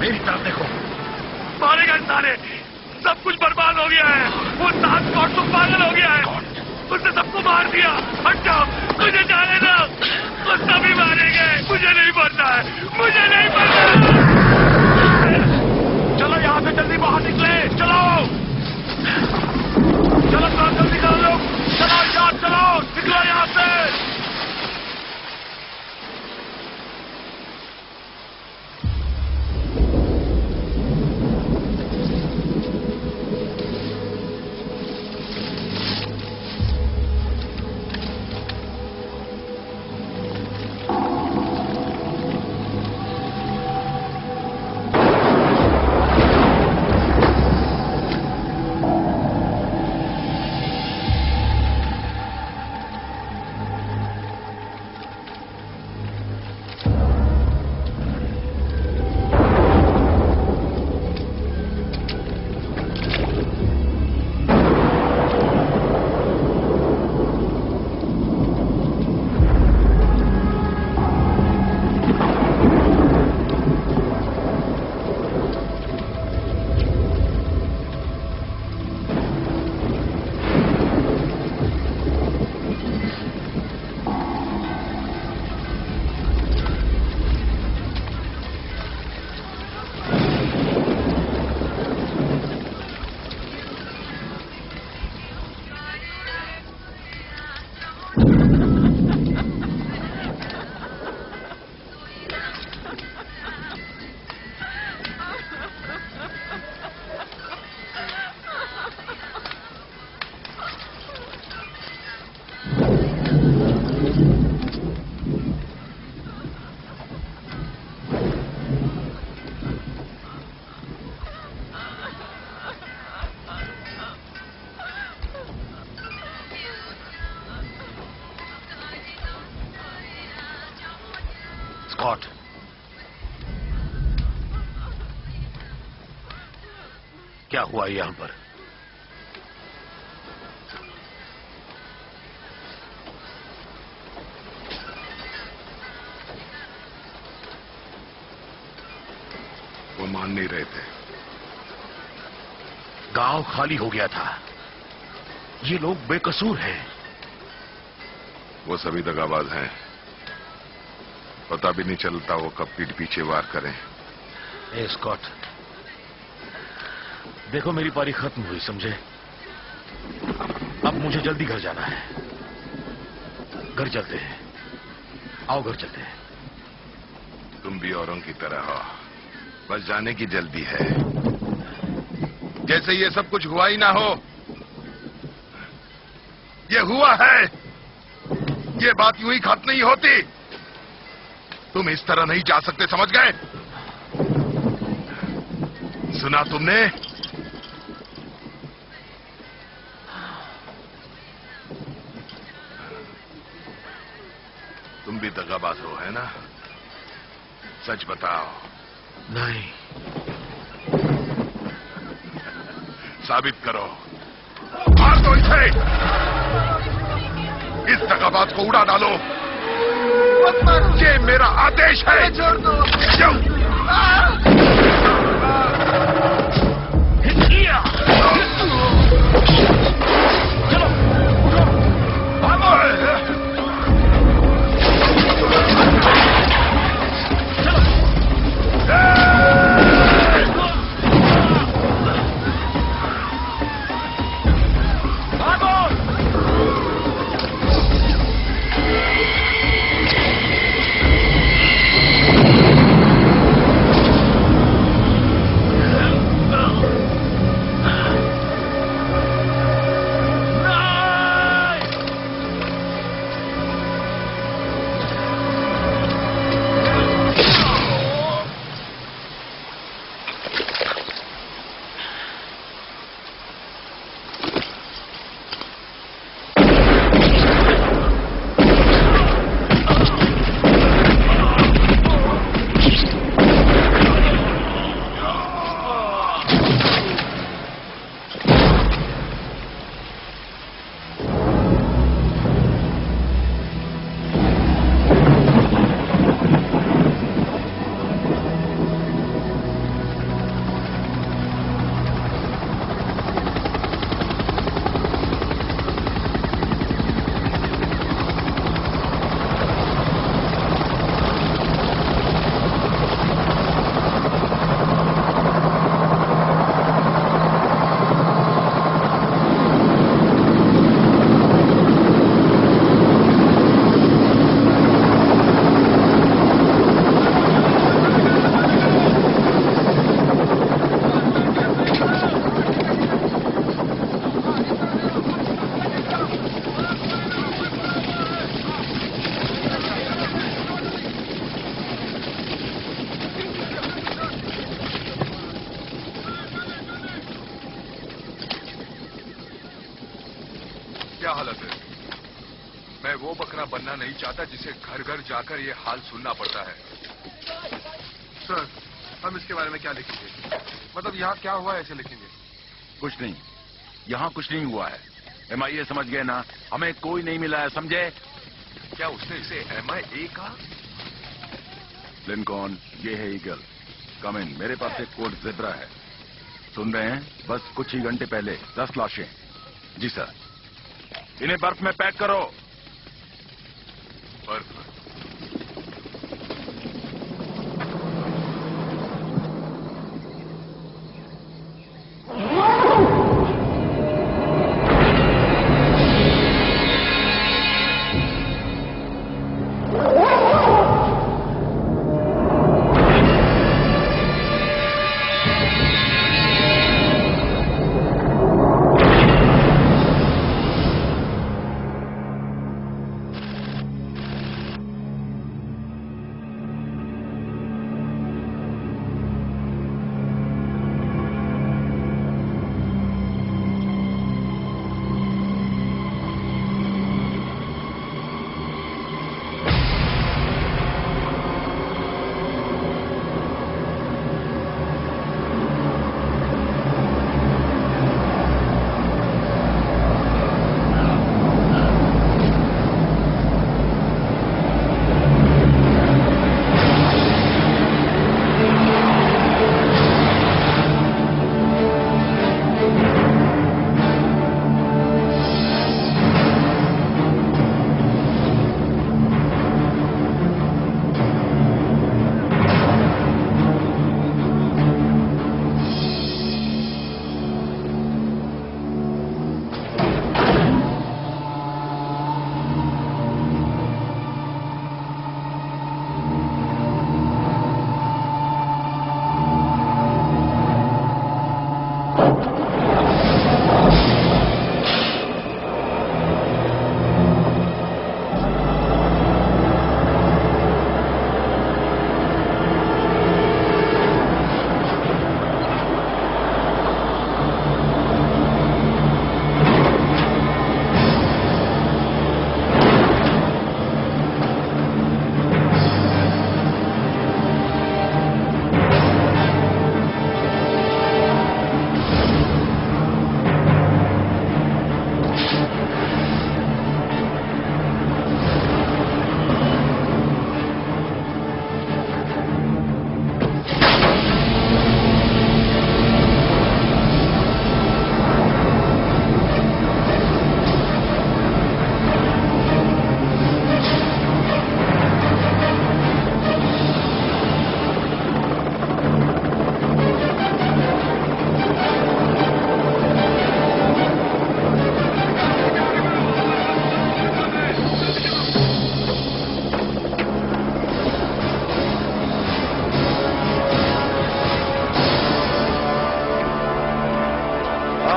मेरी तरफ देखो। मारेगा सारे, सब कुछ बर्बाद हो गया है। वो सात कौन तो पागल हो गया है, उसने सबको मार दिया। हट जाओ, मुझे जाने दो। वो सभी मारेंगे, मुझे नहीं मरना है, मुझे नहीं मरना। चलो यहाँ से जल्दी बाहर निकले, चलो चलो चलो जल्दी करो लोग, चलो यार चलो, निकलो यहाँ से। स्कॉट, क्या हुआ यहां पर? वो मान नहीं रहे थे। गांव खाली हो गया था, ये लोग बेकसूर हैं। वो सभी दगाबाज हैं, पता भी नहीं चलता वो कब पीठ पीछे वार करें। ए स्कॉट, देखो मेरी पारी खत्म हुई, समझे? अब मुझे जल्दी घर जाना है। घर चलते हैं, आओ घर चलते हैं। तुम भी औरों की तरह हो, बस जाने की जल्दी है, जैसे ये सब कुछ हुआ ही ना हो। ये हुआ है, ये बात यूं ही खत्म नहीं होती। तुम इस तरह नहीं जा सकते, समझ गए? सुना तुमने? तुम भी दगाबाज हो, है ना? सच बताओ। नहीं। साबित करो, मार दो इसे, इस दगाबाज को उड़ा डालो। ये मेरा आदेश है। छोड़ दो। चलो उठो, भागो। चलो वो बकरा बनना नहीं चाहता जिसे घर घर जाकर ये हाल सुनना पड़ता है। सर, हम इसके बारे में क्या लिखेंगे? मतलब यहाँ क्या हुआ ऐसे लिखेंगे? कुछ नहीं, यहाँ कुछ नहीं हुआ है। MIA समझ गए ना, हमें कोई नहीं मिला है, समझे? क्या उसने इसे MIA कहा? लिंकॉन, ये है ईगल। कम इन, मेरे पास एक कोड ज़ेब्रा है। सुन रहे हैं? बस कुछ ही घंटे पहले 10 लाशें। जी सर। इन्हें बर्फ में पैक करो। बर्फ?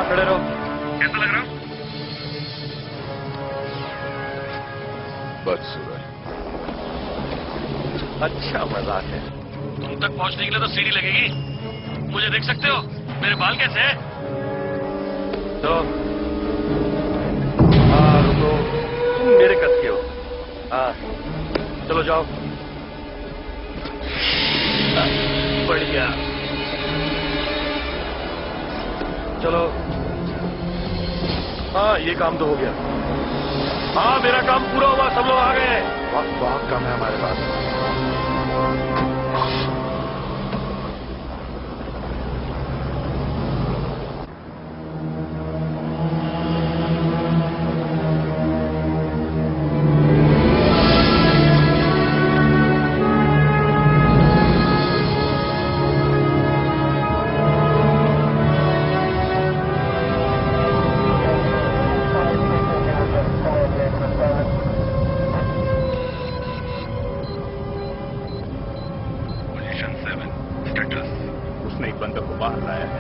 खड़े रहो। कैसा लग रहा हूँ? बदसूरत। अच्छा मजाक है। तुम तक पहुंचने के लिए तो सीढ़ी लगेगी। मुझे देख सकते हो? मेरे बाल कैसे हैं? तो हाँ रुको, तुम मेरे कद के हो। हाँ चलो जाओ। बढ़िया, चलो। हाँ ये काम तो हो गया। हाँ मेरा काम पूरा हुआ, सब लोग आ गए। वक्त बहुत कम है हमारे पास। उसने एक बंदर को बाहर लाया है।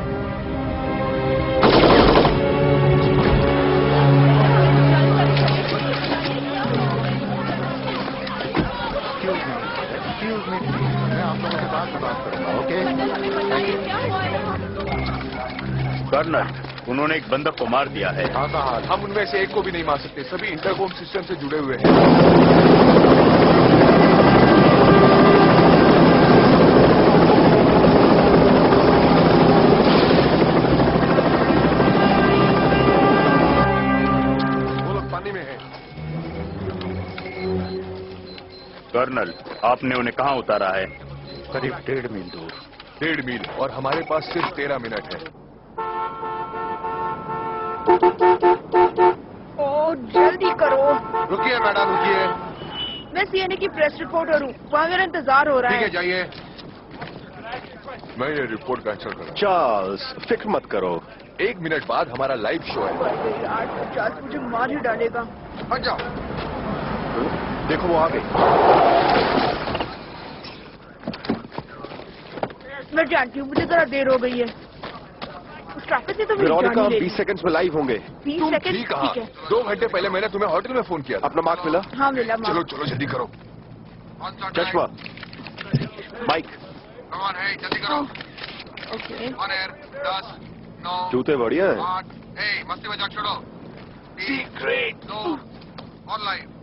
Excuse me, मैं आप लोगों से बात करूंगा, ओके? कर्नल, उन्होंने एक बंदक को मार दिया है। हाँ कहा, हम उनमें से एक को भी नहीं मार सकते, सभी इंटरकॉम सिस्टम से जुड़े हुए हैं। कर्नल, आपने उन्हें कहाँ उतारा है? करीब 1.5 मील दूर। 1.5 मील, और हमारे पास सिर्फ 13 मिनट है। ओ, जल्दी करो। रुकिए मैडम, रुकिए। मैं सीएनए की प्रेस रिपोर्टर हूँ, वहाँ मेरा इंतजार हो रहा ठीक है। है, जाइए। मैं ये रिपोर्ट कैंसिल कर रहा हूँ। चार्ल्स, फिक्र मत करो। 1 मिनट बाद हमारा लाइव शो है। यार, चार्ल्स मुझे मार ही डालेगा। हट जाओ। देखो वो आ गई। मैं जानती हूँ, मुझे जरा देर हो गई है। उस ट्रैफिक से तो मेरी जान वेरोनिका, ही हम ले 20 सेकंड्स में लाइव होंगे। 20 तुम सेकंड, ठीक कहा। ठीक है। 2 घंटे पहले मैंने तुम्हें होटल में फोन किया था। अपना मार्क मिला? हाँ मिला चलो मार। चलो जल्दी करो। चश्मा, माइक, जल्दी करो। ओके। 10, 9, जूते बढ़िया हैं। 8, मस्ती मजाक छोड़ो। सीक्रेट 2 और लाइव।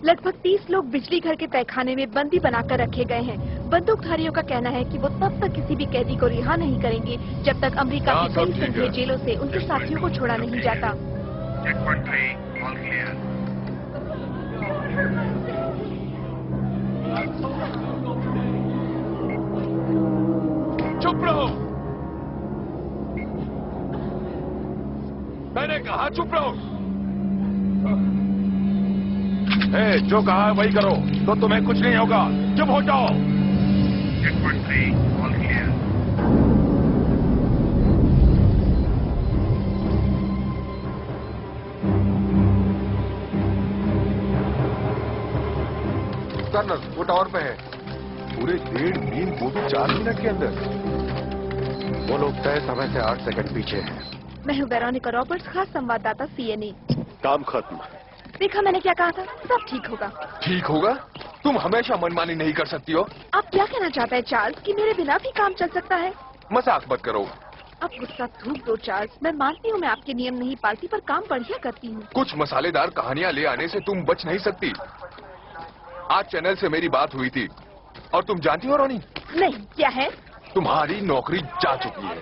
लगभग 30 लोग बिजली घर के तहखाने में बंदी बनाकर रखे गए हैं। बंदूकधारियों का कहना है कि वो तब तक किसी भी कैदी को रिहा नहीं करेंगे जब तक अमेरिका हाँ, की सब कई ठीक संघीय है। जेलों से उनके साथियों को छोड़ा नहीं जाता। Checkpoint 3, all clear. चुप रहो। मैंने कहा चुप रहो। जो कहा है वही करो, तो तुम्हें कुछ नहीं होगा। चुप हो जाओ। Checkpoint 3, all clear. कर्नल, वो टावर पे है। पूरे 1.5 मील, वो भी 4 मिनट के अंदर। वो लोग तय समय से 8 सेकंड पीछे हैं। मैं हूँ वेरोनिका रॉबर्ट्स, खास संवाददाता सीएनए। काम खत्म। देखा मैंने क्या कहा था, सब ठीक होगा। ठीक होगा? तुम हमेशा मनमानी नहीं कर सकती हो। आप क्या कहना चाहता है चार्ल्स, कि मेरे बिना भी काम चल सकता है? मजाक मत करो। अब गुस्सा थूक दो चार्ल्स। मैं मानती हूँ मैं आपके नियम नहीं पालती, पर काम बढ़िया करती हूँ। कुछ मसालेदार कहानियां ले आने से तुम बच नहीं सकती। आज चैनल से मेरी बात हुई थी, और तुम जानती हो रोनी, नहीं, क्या है? तुम्हारी नौकरी जा चुकी है।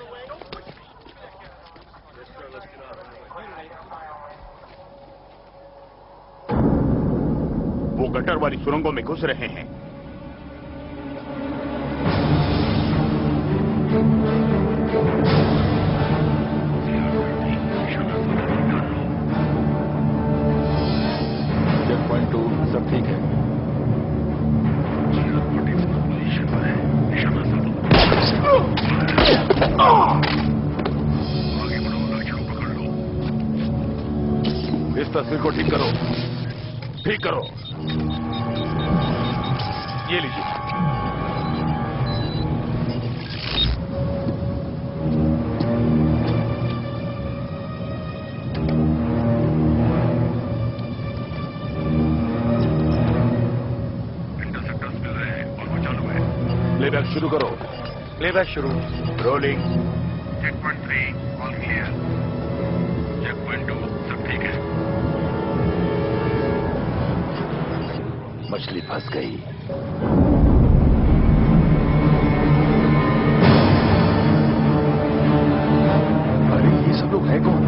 वो गटर वाली सुरंगों में घुस रहे हैं। चेकपॉइंट 2 सब ठीक है। इस तस्वीर को ठीक करो, ठीक करो। ये लीजिए। इंटरसेप्टर्स मिल रहे हैं और वो चालू है। प्लेबैक शुरू करो। प्लेबैक शुरू। Rolling. Checkpoint 3, all clear. Checkpoint 2, सब ठीक है। मछली फंस गई। अरे ये सब लोग हैं कौन?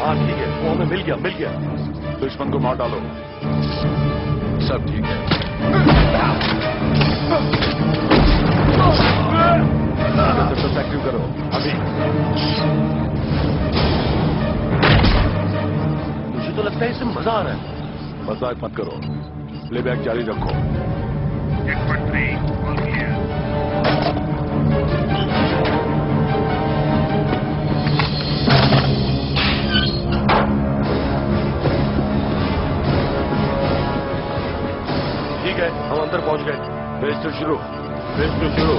हाँ ठीक है, वो हमें मिल गया। दुश्मन को मार डालो। सब ठीक है। इंटरसेप्टर एक्टिव करो अभी। मुझे तो लगता है इसमें मजा आ रहा है। मजाक मत करो, प्लेबैक जारी रखो। Checkpoint 3, all clear. ठीक है, हम अंदर पहुंच गए। फेज 2 शुरू। फेज 2 शुरू।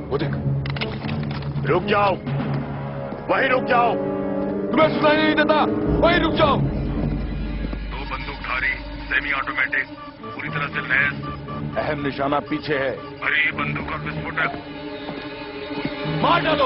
वो देख, रुक जाओ, वहीं रुक जाओ। तुम्हें सुनाई नहीं देता, वहीं रुक जाओ। 2 बंदूकधारी सेमी ऑटोमेटिक पूरी तरह से लैस। अहम निशाना पीछे है। अरे ये बंदूक और विस्फोटक। मार डालो।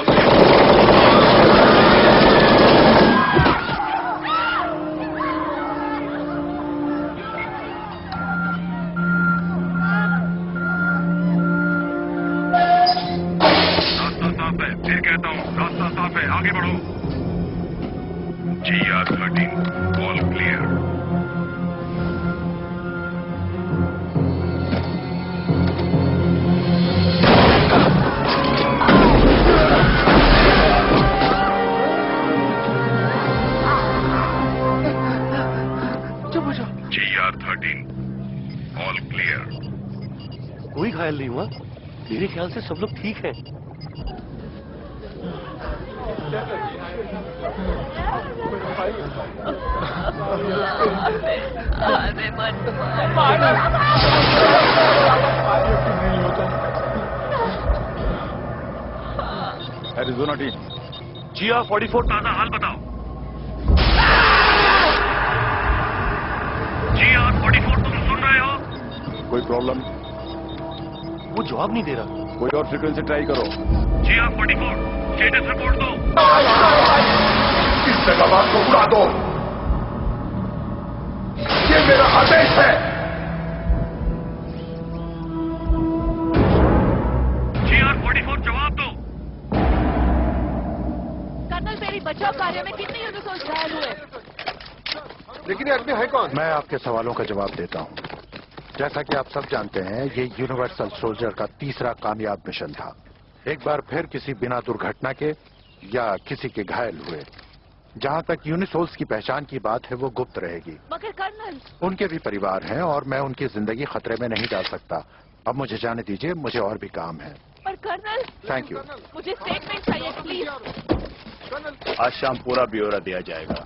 रास्ता साफ है, फिर कहता हूँ रास्ता साफ है, आगे बढ़ो। GR-13 all clear. GR-13 all clear. कोई घायल नहीं हुआ। मेरे ख्याल से सब लोग ठीक हैं। एरिज़ोना टीम, GR-44 ताजा हाल बताओ। GR-44 तुम सुन रहे हो? कोई प्रॉब्लम? वो जवाब नहीं दे रहा। कोई और फ्रीक्वेंसी ट्राई करो। GR-44 स्टेटस रिपोर्ट दो। इस जगह को उड़ा दो। ये मेरा आदेश है। GR-44 जवाब दो। कर्नल, मेरी बचाव कार्य में कितने यूनिफॉर्म घायल हुए? लेकिन ये आदमी है कौन? मैं आपके सवालों का जवाब देता हूँ। जैसा कि आप सब जानते हैं, ये यूनिवर्सल सोल्जर का तीसरा कामयाब मिशन था। एक बार फिर किसी बिना दुर्घटना के या किसी के घायल हुए। जहां तक यूनिसोल्स की पहचान की बात है, वो गुप्त रहेगी। मगर कर्नल, उनके भी परिवार हैं और मैं उनकी जिंदगी खतरे में नहीं डाल सकता। अब मुझे जाने दीजिए, मुझे और भी काम है। पर कर्नल, थैंक यू। मुझे स्टेटमेंट चाहिए प्लीज। आज शाम पूरा ब्यौरा दिया जाएगा।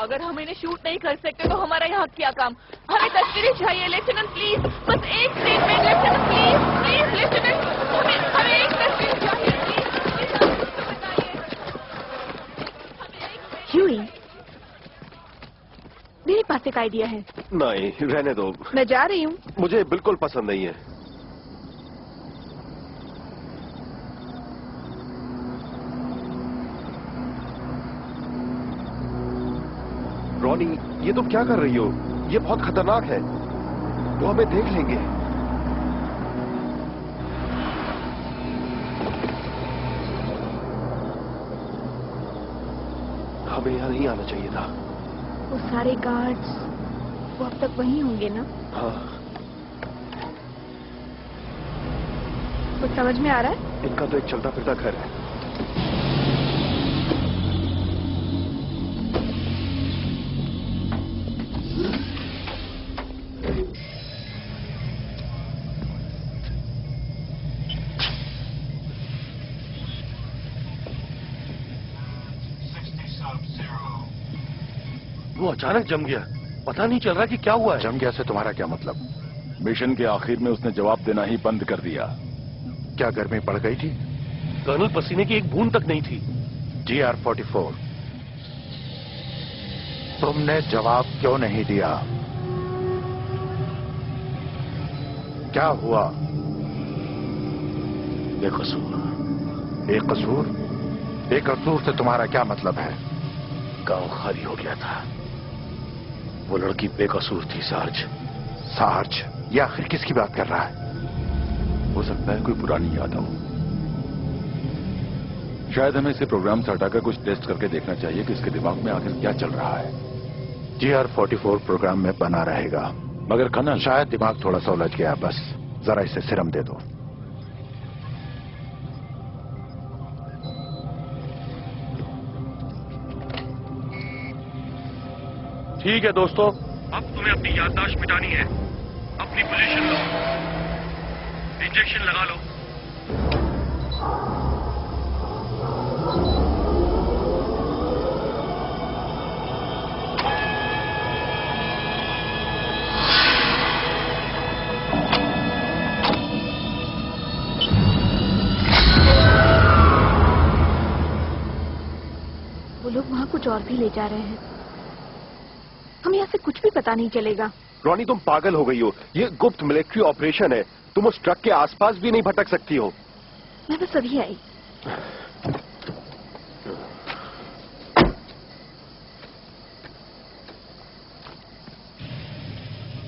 अगर हम इन्हें शूट नहीं कर सकते तो हमारा यहाँ क्या काम? हमें तस्वीरें चाहिए लेफ्टिनेंट प्लीज। बस एक statement lieutenant please, please lieutenant, हमें एक तस्वीर चाहिए प्लीज। ह्यूई, मेरे पास एक आइडिया है। नहीं, रहने दो। मैं जा रही हूँ। मुझे बिल्कुल पसंद नहीं है। रॉनी, ये तुम क्या कर रही हो? ये बहुत खतरनाक है। वो हमें देख लेंगे। हमें यहाँ नहीं आना चाहिए था। वो सारे गार्ड्स, वो अब तक वहीं होंगे ना? हाँ। कुछ समझ में आ रहा है? इनका तो एक चलता फिरता घर है। वो अचानक जम गया। पता नहीं चल रहा कि क्या हुआ है। जम गया से तुम्हारा क्या मतलब? मिशन के आखिर में उसने जवाब देना ही बंद कर दिया। क्या गर्मी पड़ गई थी? कर्नल, पसीने की एक बूंद तक नहीं थी। GR-44, तुमने जवाब क्यों नहीं दिया? क्या हुआ? बेकसूर। एक कसूर? एक कसूर से तुम्हारा क्या मतलब है? गांव खाली हो गया था। वो लड़की बेकसूर थी। सार्ज। सार्ज? ये आखिर किसकी बात कर रहा है? हो सकता है कोई पुरानी याद हो। शायद हमें इसे प्रोग्राम से हटाकर कुछ टेस्ट करके देखना चाहिए कि इसके दिमाग में आखिर क्या चल रहा है। GR-44 प्रोग्राम में बना रहेगा। मगर कर्नल, शायद दिमाग थोड़ा सा उलझ गया। बस जरा इसे सिरम दे दो। ठीक है दोस्तों, अब तुम्हें अपनी याददाश्त मिटानी है। अपनी पोजीशन लो, इंजेक्शन लगा लो। वहाँ कुछ और भी ले जा रहे हैं। हमें यहाँ से कुछ भी पता नहीं चलेगा। रॉनी तुम पागल हो गई हो, ये गुप्त मिलिट्री ऑपरेशन है, तुम उस ट्रक के आसपास भी नहीं भटक सकती हो। मैं बस अभी आई।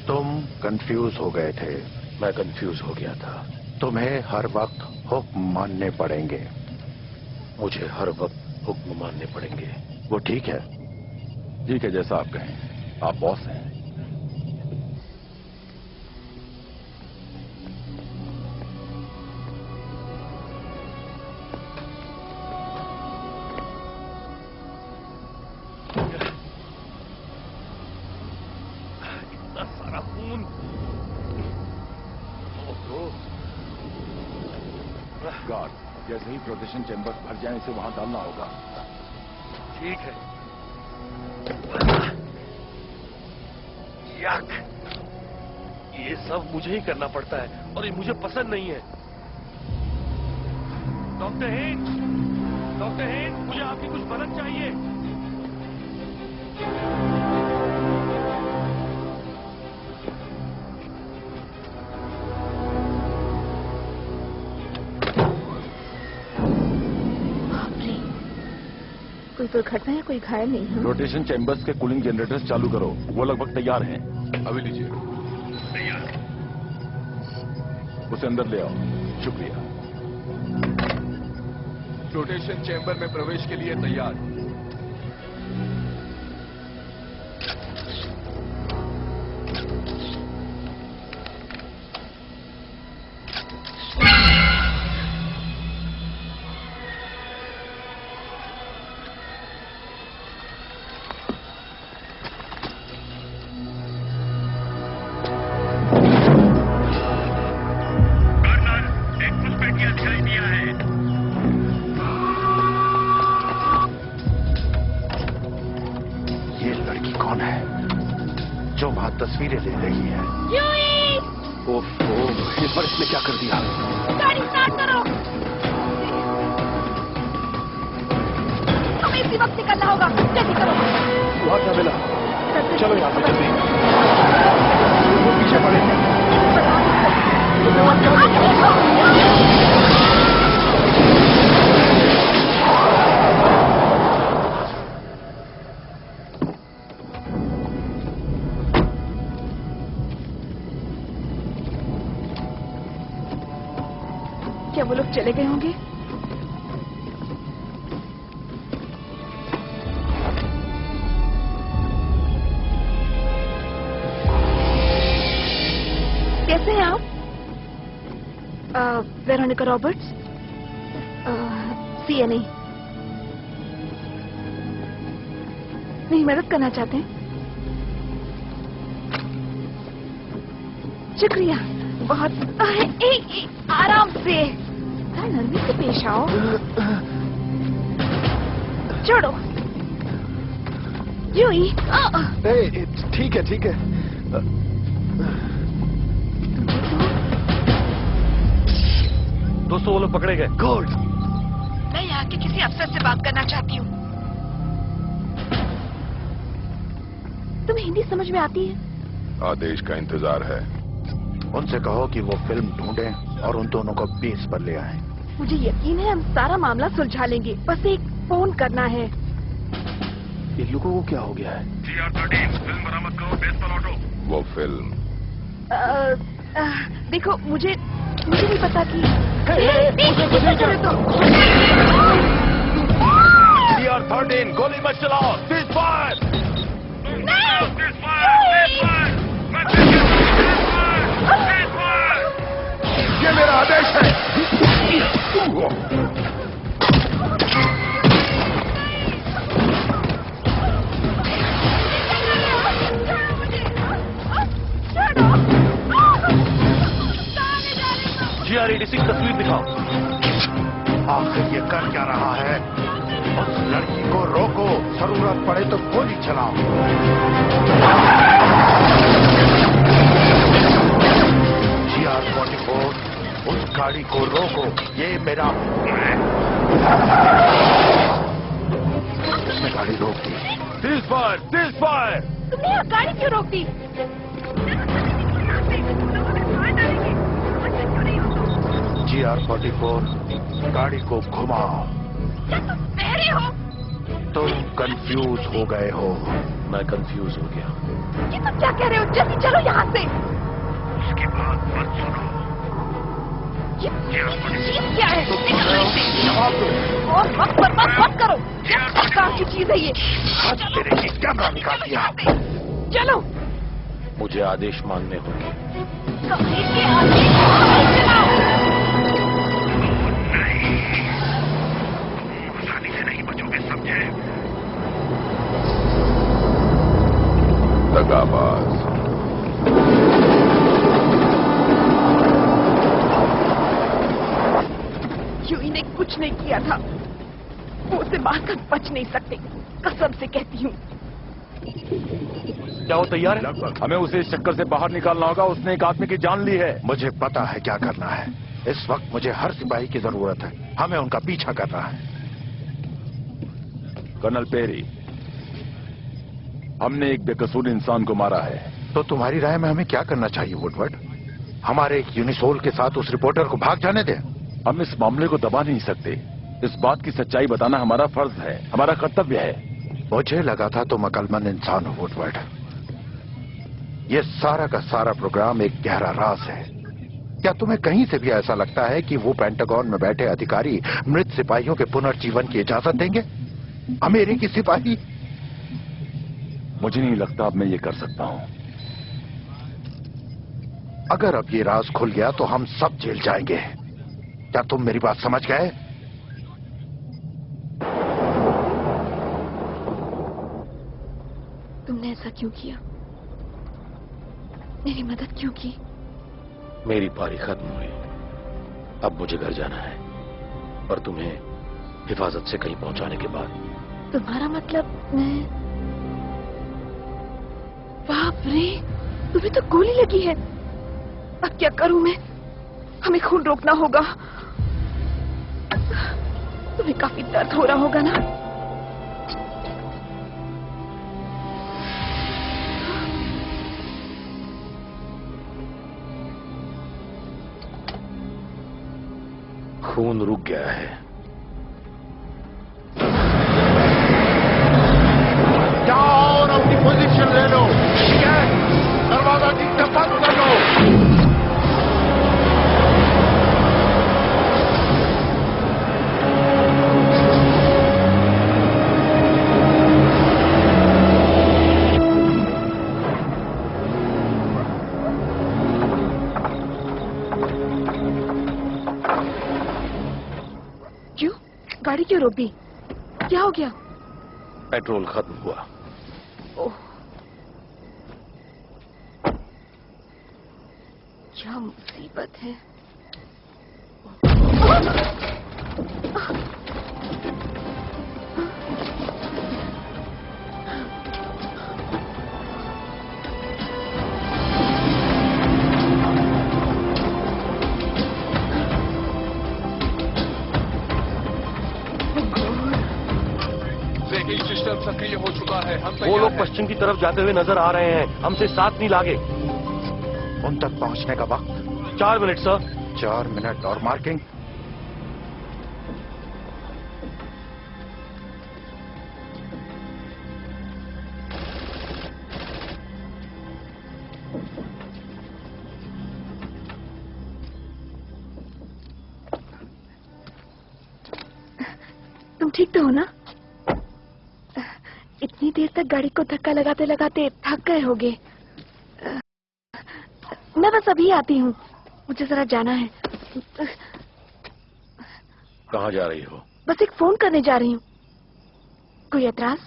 तुम कंफ्यूज हो गए थे। मैं कंफ्यूज हो गया था। तुम्हें हर वक्त हुक्म मानने पड़ेंगे। मुझे हर वक्त हुक्म मानने पड़ेंगे। वो ठीक है? ठीक है, जैसा आप कहें, आप बॉस हैं। इतना सारा खून। गार्ड, जैसे ही प्रोटेक्शन चेंबर्स भर जाएं, इसे वहां डालना होगा। ठीक है। याक, ये सब मुझे ही करना पड़ता है और ये मुझे पसंद नहीं है। डॉक्टर हेन, मुझे आपकी कुछ मदद चाहिए। कोई दुर्घटना या कोई घायल नहीं है? रोटेशन चेंबर्स के कूलिंग जनरेटर्स चालू करो, वो लगभग तैयार हैं। अभी लीजिए। तैयार। उसे अंदर ले आओ। शुक्रिया। रोटेशन चेंबर में प्रवेश के लिए तैयार। तस्वीरें ले रही है। ओफो, इस बार इसने क्या कर दिया? गाड़ी स्टार्ट करो। हमें इसी वक्त निकलना होगा। जल्दी करो। वहाँ क्या मिला? चलो यहाँ से जल्दी। वो पीछे पड़े हैं। क्या वो लोग चले गए होंगे? कैसे हैं आप? Veronica Roberts, CNA। नहीं, मदद करना चाहते हैं? शुक्रिया बहुत। आराम से, नरमी से पेश आओ। छोड़ो। यूं ही। ठीक है, ठीक है। दोस्तों, वो लोग पकड़े गए। गुड। मैं यहाँ के किसी अफसर से बात करना चाहती हूँ। तुम्हें हिंदी समझ में आती है? आदेश का इंतजार है। उनसे कहो कि वो फिल्म ढूंढें और उन दोनों को बेस पर ले आएं। मुझे यकीन है हम सारा मामला सुलझा लेंगे। बस एक फोन करना है। इन लोगों को क्या हो गया है? GR13 फिल्म बरामद करो, बेस पर लौटो। वो फिल्म देखो, मुझे नहीं पता कि GR13 गोली मत चलाओ। Cease fire. ये मेरा आदेश है। GR86 तस्वीर दिखाओ। आखिर ये कर क्या रहा है? उस लड़की को रोको, जरूरत पड़े तो गोली चलाओ। GR44, उस गाड़ी को रोको, ये मेरा हुक्म है। गाड़ी रोक दी। Cease fire! Cease fire! तुमने यहाँ गाड़ी क्यों रोक दी? GR44 गाड़ी को घुमाओ। क्या तुम बहरे हो? तुम कंफ्यूज हो गए हो। मैं कंफ्यूज हो गया। ये तुम क्या कह रहे हो? जल्दी चलो यहाँ से। उसकी बात मत सुनो। ये चीज क्या है? जवाब दो। और वक्त बर्बाद मत करो। किस प्रकार की चीज है ये? हद तेरे की कैमरा निकाल दिया। चलो। मुझे आदेश मानने होंगे। कहीं के आगे चलाओ। आसानी से नहीं बचोगे, समझे? दगाबाज। यूई ने कुछ नहीं किया था। वो उसे मारकर बच नहीं सकते। कसम से कहती हूँ। क्या वो तैयार है? हमें उसे इस चक्कर से बाहर निकालना होगा। उसने एक आदमी की जान ली है। मुझे पता है क्या करना है। इस वक्त मुझे हर सिपाही की जरूरत है। हमें उनका पीछा करना है। कर्नल पेरी, हमने एक बेकसूर इंसान को मारा है। तो तुम्हारी राय में हमें क्या करना चाहिए वुडवर्ड? हमारे एक यूनिसोल के साथ उस रिपोर्टर को भाग जाने दें? हम इस मामले को दबा नहीं सकते। इस बात की सच्चाई बताना हमारा फर्ज है, हमारा कर्तव्य है। मुझे लगा था तुम अकलमंद इंसान हो वुडवर्ड। ये सारा का सारा प्रोग्राम एक गहरा राज है। क्या तुम्हें कहीं से भी ऐसा लगता है कि वो पेंटागन में बैठे अधिकारी मृत सिपाहियों के पुनर्जीवन की इजाजत देंगे? अमेरिकी सिपाही? मुझे नहीं लगता अब मैं ये कर सकता हूँ। अगर अब ये राज खुल गया तो हम सब जेल जाएंगे। क्या तुम मेरी बात समझ गए? तुमने ऐसा क्यों किया? मेरी मदद क्यों की? मेरी पारी खत्म हुई। अब मुझे घर जाना है और तुम्हें हिफाजत से कहीं पहुंचाने के बाद। तुम्हारा मतलब मैं... बाप रे, तुम्हें तो गोली लगी है। अब क्या करूं मैं? हमें खून रोकना होगा। तुम्हें काफी दर्द हो रहा होगा ना? खून रुक गया है। जाओ और अपनी पोजीशन ले लो। ठीक है, दरवाजा ठीक से बंद कर लो। क्यों? गाड़ी क्यों रोक दी? क्या हो गया? पेट्रोल खत्म हुआ। ओह, क्या मुसीबत है। ब्रेकिंग सिस्टम सक्रिय हो चुका है। हम वो लोग पश्चिम की तरफ जाते हुए नजर आ रहे हैं। हमसे 7 मील आगे। उन तक पहुंचने का वक्त 4 मिनट सर। 4 मिनट और मार्किंग। तुम ठीक तो हो ना? इतनी देर तक गाड़ी को धक्का लगाते लगाते थक गए होगे। मैं बस अभी आती हूँ। मुझे जरा जाना है। कहाँ जा रही हो? बस एक फोन करने जा रही हूँ। कोई एतराज?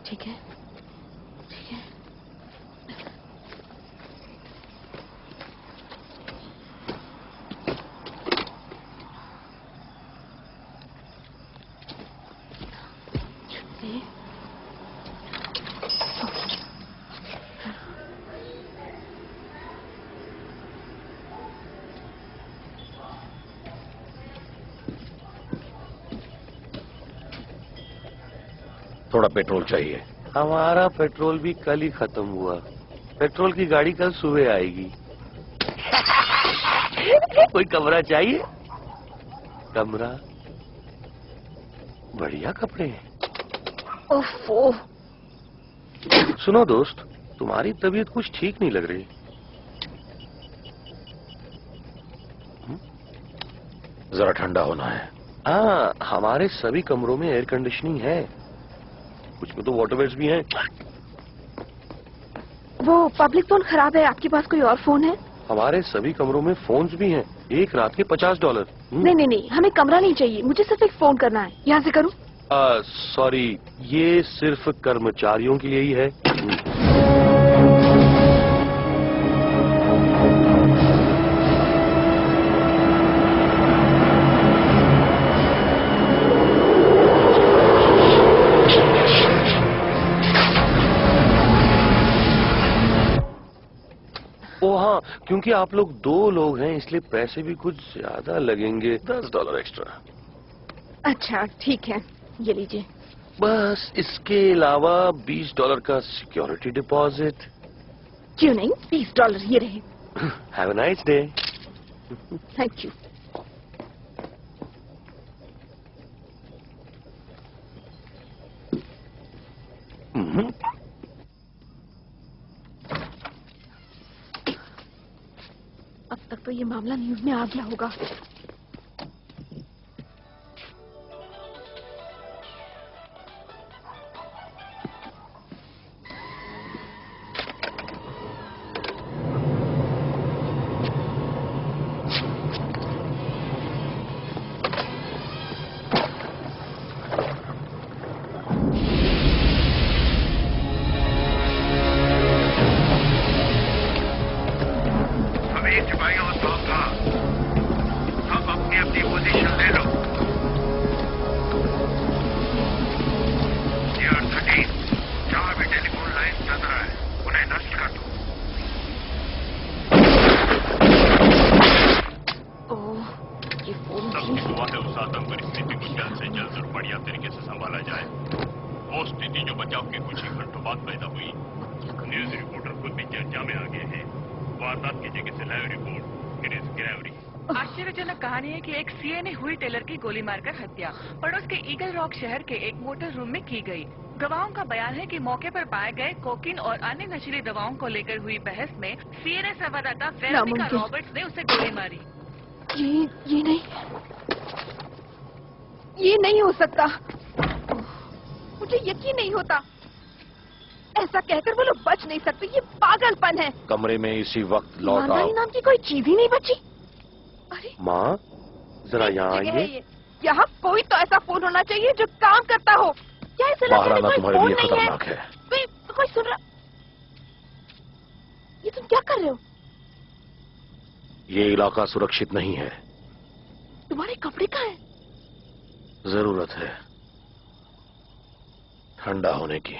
ठीक है, ठीक है। थोड़ा पेट्रोल चाहिए। हमारा पेट्रोल भी कल ही खत्म हुआ। पेट्रोल की गाड़ी कल सुबह आएगी। कोई कमरा चाहिए? कमरा? बढ़िया कपड़े हैं। ओफो। सुनो दोस्त, तुम्हारी तबीयत कुछ ठीक नहीं लग रही। जरा ठंडा होना है। हाँ, हमारे सभी कमरों में एयर कंडीशनिंग है, कुछ में तो वाटरवेज भी हैं। वो पब्लिक फोन खराब है, आपके पास कोई और फोन है? हमारे सभी कमरों में फोन्स भी हैं, एक रात के $50। नहीं नहीं नहीं, हमें कमरा नहीं चाहिए, मुझे सिर्फ एक फोन करना है। यहाँ से करूँ? सॉरी, ये सिर्फ कर्मचारियों के लिए ही है। ओ हाँ, क्योंकि आप लोग 2 लोग हैं इसलिए पैसे भी कुछ ज्यादा लगेंगे, $10 एक्स्ट्रा। अच्छा ठीक है, ये लीजिए। बस इसके अलावा $20 का सिक्योरिटी डिपॉजिट। क्यों नहीं, $20 ये रहे। Have a nice day. Thank you. अब तक तो ये मामला न्यूज में आ गया होगा। आश्चर्यजनक कहानी है कि एक सीए ने हुई टेलर की गोली मारकर हत्या पड़ोस के ईगल रॉक शहर के एक मोटर रूम में की गई। गवाहों का बयान है कि मौके पर पाए गए कोकीन और अन्य नशीली दवाओं को लेकर हुई बहस में सीए ने संवाददाता वेरोनिका रॉबर्ट्स ने उसे गोली मारी। ये नहीं हो सकता, मुझे यकीन नहीं होता। ऐसा कहकर वो लोग बच नहीं सकते, ये पागलपन है। कमरे में इसी वक्त लौट आओ। ईमानदारी नाम की कोई चीज ही नहीं बची। अरे माँ, जरा यहाँ आइए। यहाँ कोई तो ऐसा फोन होना चाहिए जो काम करता हो। क्या इस बाहर आना तुम्हारे लिए खतरनाक है। कोई सुन रहा? ये तुम क्या कर रहे हो? ये इलाका सुरक्षित नहीं है। तुम्हारे कपड़े कहाँ हैं? जरूरत है ठंडा होने की।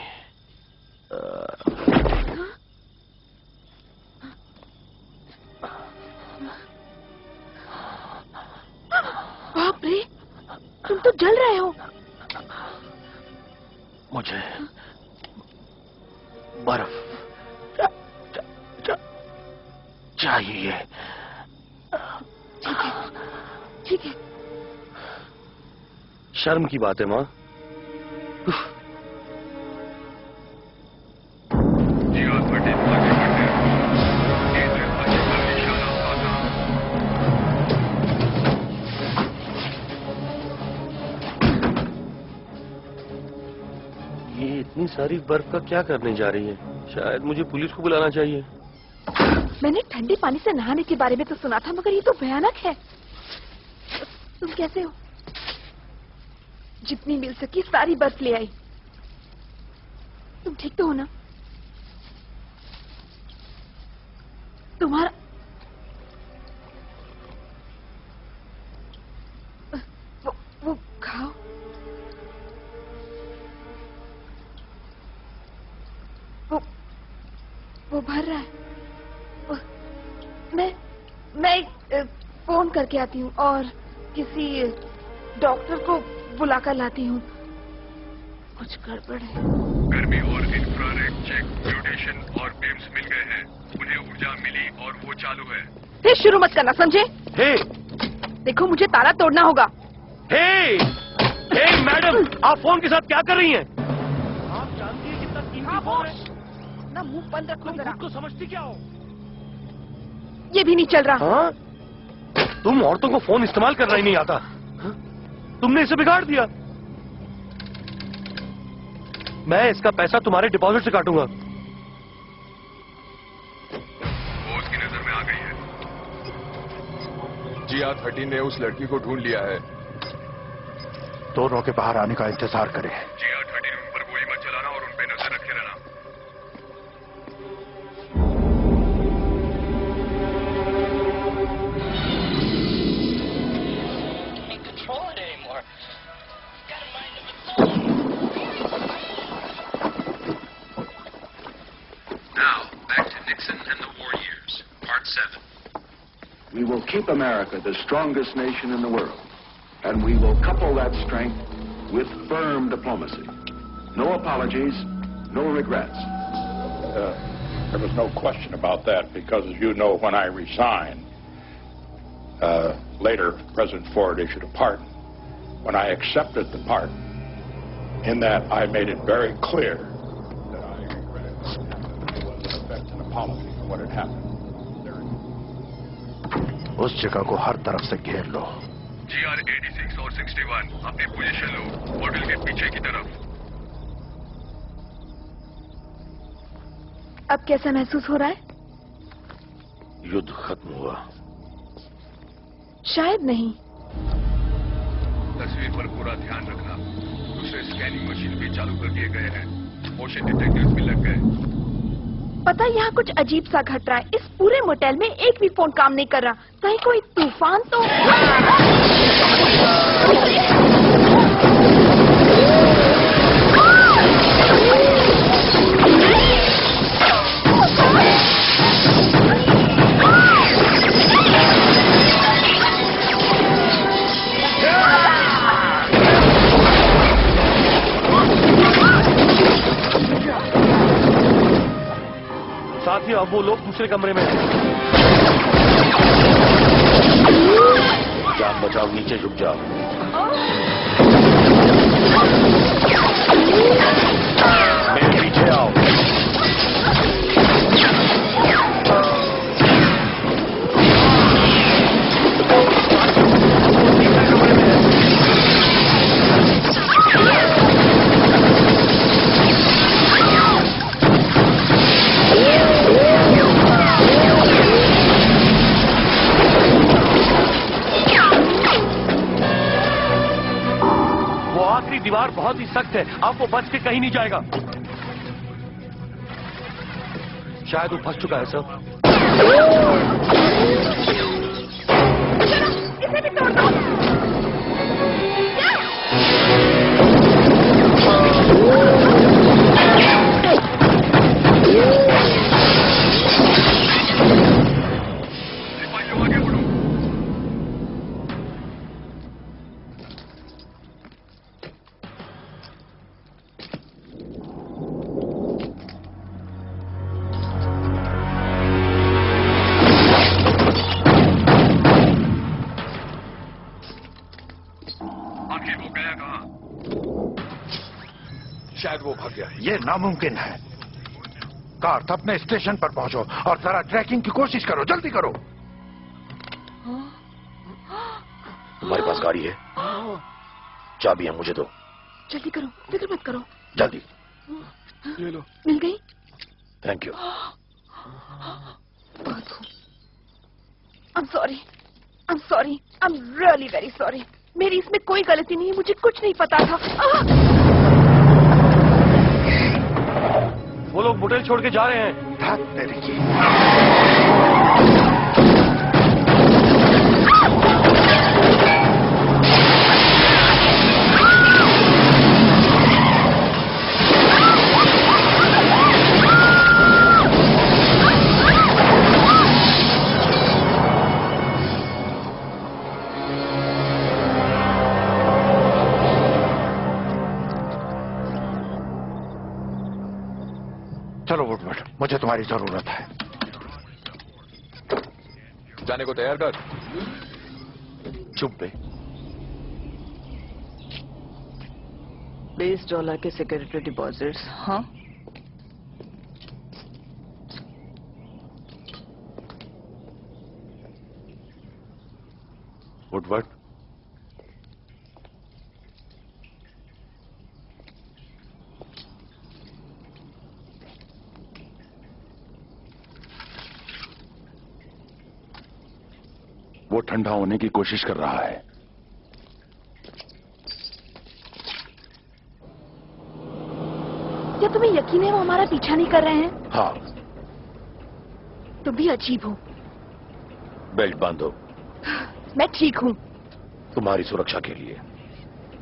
बाप रे, तुम तो जल रहे हो। मुझे बर्फ चाहिए। ठीक है। शर्म की बात है माँ। ये इतनी सारी बर्फ का क्या करने जा रही है? शायद मुझे पुलिस को बुलाना चाहिए। मैंने ठंडे पानी से नहाने के बारे में तो सुना था, मगर ये तो भयानक है। तुम कैसे हो? जितनी मिल सकी सारी बर्फ ले आई। तुम ठीक तो हो ना? तुम्हारा वो खाओ। वो भर रहा है। मैं फोन करके आती हूँ और किसी डॉक्टर को बुलाकर लाती हूँ। कुछ गड़बड़ है। गर्मी और इंफ्रारेड चेक, म्यूटेशन और बीम्स मिल गए हैं। उन्हें ऊर्जा मिली और वो चालू है। फिर शुरू मत करना, समझे? हे देखो, मुझे ताला तोड़ना होगा। हे हे मैडम, आप फोन के साथ क्या कर रही हैं? आप जानती हैं कितना कीमती फोन है? ना मुंह बंद रखो जरा। खुद को समझती क्या हो? ये भी नहीं चल रहा। हाँ? तुम औरतों को फोन इस्तेमाल करना ही नहीं आता। हाँ? तुमने इसे बिगाड़ दिया। मैं इसका पैसा तुम्हारे डिपॉजिट से काटूंगा। वो उसकी नजर में आ गई है। GR13 ने उस लड़की को ढूंढ लिया है। दोनों के बाहर आने का इंतजार करें। GR13 उन पर गोली मत चलाना और उन पे नजर रखे रहना। Now, back to Nixon and the war years, part 7. We will keep America the strongest nation in the world, and we will couple that strength with firm diplomacy. No apologies, no regrets. There was no question about that because, as you know, when I resigned, later President Ford issued a pardon. When I accepted the pardon, in that I made it very clear that I regretted there was an effect and apology for what had happened. उस जगह को हर तरफ से घेर लो। GR86 और 61 अपनी position लो, hotel के पीछे की तरफ। अब कैसा महसूस हो रहा है? युद्ध खत्म हुआ। शायद नहीं। तस्वीर पर पूरा ध्यान रखना। दूसरे स्कैनिंग मशीन भी चालू कर दिए गए हैं। मोशन डिटेक्टर्स भी लग गए। पता है, यहाँ कुछ अजीब सा घट रहा है। इस पूरे मोटेल में एक भी फोन काम नहीं कर रहा। कहीं कोई तूफान तो साथियों, अब वो लोग दूसरे कमरे में हैं। जान बचाओ, नीचे झुक जाओ। मेरे पीछे आओ। दीवार बहुत ही सख्त है, अब वो बच के कहीं नहीं जाएगा। शायद वो फंस चुका है सर। इसे भी तोड़ दो। शायद वो भाग गया है। ये नामुमकिन है। कार्थ, अपने स्टेशन पर पहुंचो और जरा ट्रैकिंग की कोशिश करो। जल्दी करो। तुम्हारे पास गाड़ी है? चाबियां मुझे दो। जल्दी करो, फिक्र मत करो। जल्दी ले लो। मिल गई? Thank you. I'm sorry. I'm sorry. I'm really very sorry. मेरी इसमें कोई गलती नहीं है, मुझे कुछ नहीं पता था। वो लोग मोटेल छोड़ के जा रहे हैं। मुझे तुम्हारी जरूरत है। जाने को तैयार कर। चुप बे। $20 के सिक्योरिटी डिपॉजिट्स। हाँ, वुडवर्ड, वो ठंडा होने की कोशिश कर रहा है। क्या तुम्हें यकीन है वो हमारा पीछा नहीं कर रहे हैं? हाँ। तुम भी अजीब हो। बेल्ट बांधो। मैं ठीक हूँ। तुम्हारी सुरक्षा के लिए।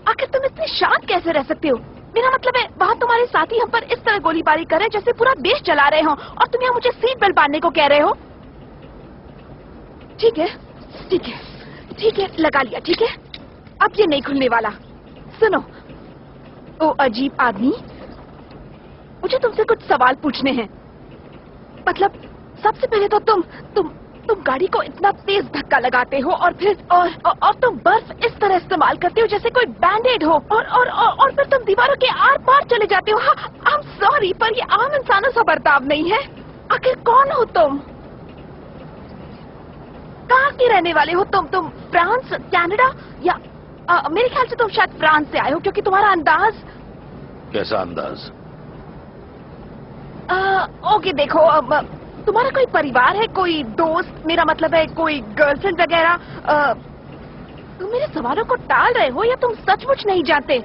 आखिर तुम इतने शांत कैसे रह सकते हो? मेरा मतलब है वहाँ तुम्हारे साथी हम पर इस तरह गोलीबारी कर रहे हैं जैसे पूरा देश चला रहे हो, और तुम यहाँ मुझे सीट बेल्ट बांधने को कह रहे हो। ठीक है, ठीक है, ठीक है, लगा लिया। ठीक है, अब ये नहीं खुलने वाला। सुनो, ओ अजीब आदमी, मुझे तुमसे कुछ सवाल पूछने हैं। मतलब सबसे पहले तो तुम गाड़ी को इतना तेज धक्का लगाते हो, और फिर और तुम बर्फ इस तरह इस्तेमाल करते हो जैसे कोई बैंडेड हो, और फिर तुम दीवारों के आर पार चले जाते हो। आई एम सॉरी, पर ये आम इंसानों सा बर्ताव नहीं है। आखिर कौन हो तुम? कहाँ के रहने वाले हो तुम फ्रांस, कनाडा, या मेरे ख्याल से तुम शायद फ्रांस से आए हो, क्योंकि तुम्हारा अंदाज। कैसा अंदाज? ओके, देखो, तुम्हारा कोई परिवार है, कोई दोस्त, मेरा मतलब है कोई गर्लफ्रेंड वगैरह? तुम मेरे सवालों को टाल रहे हो या तुम सचमुच नहीं जानते?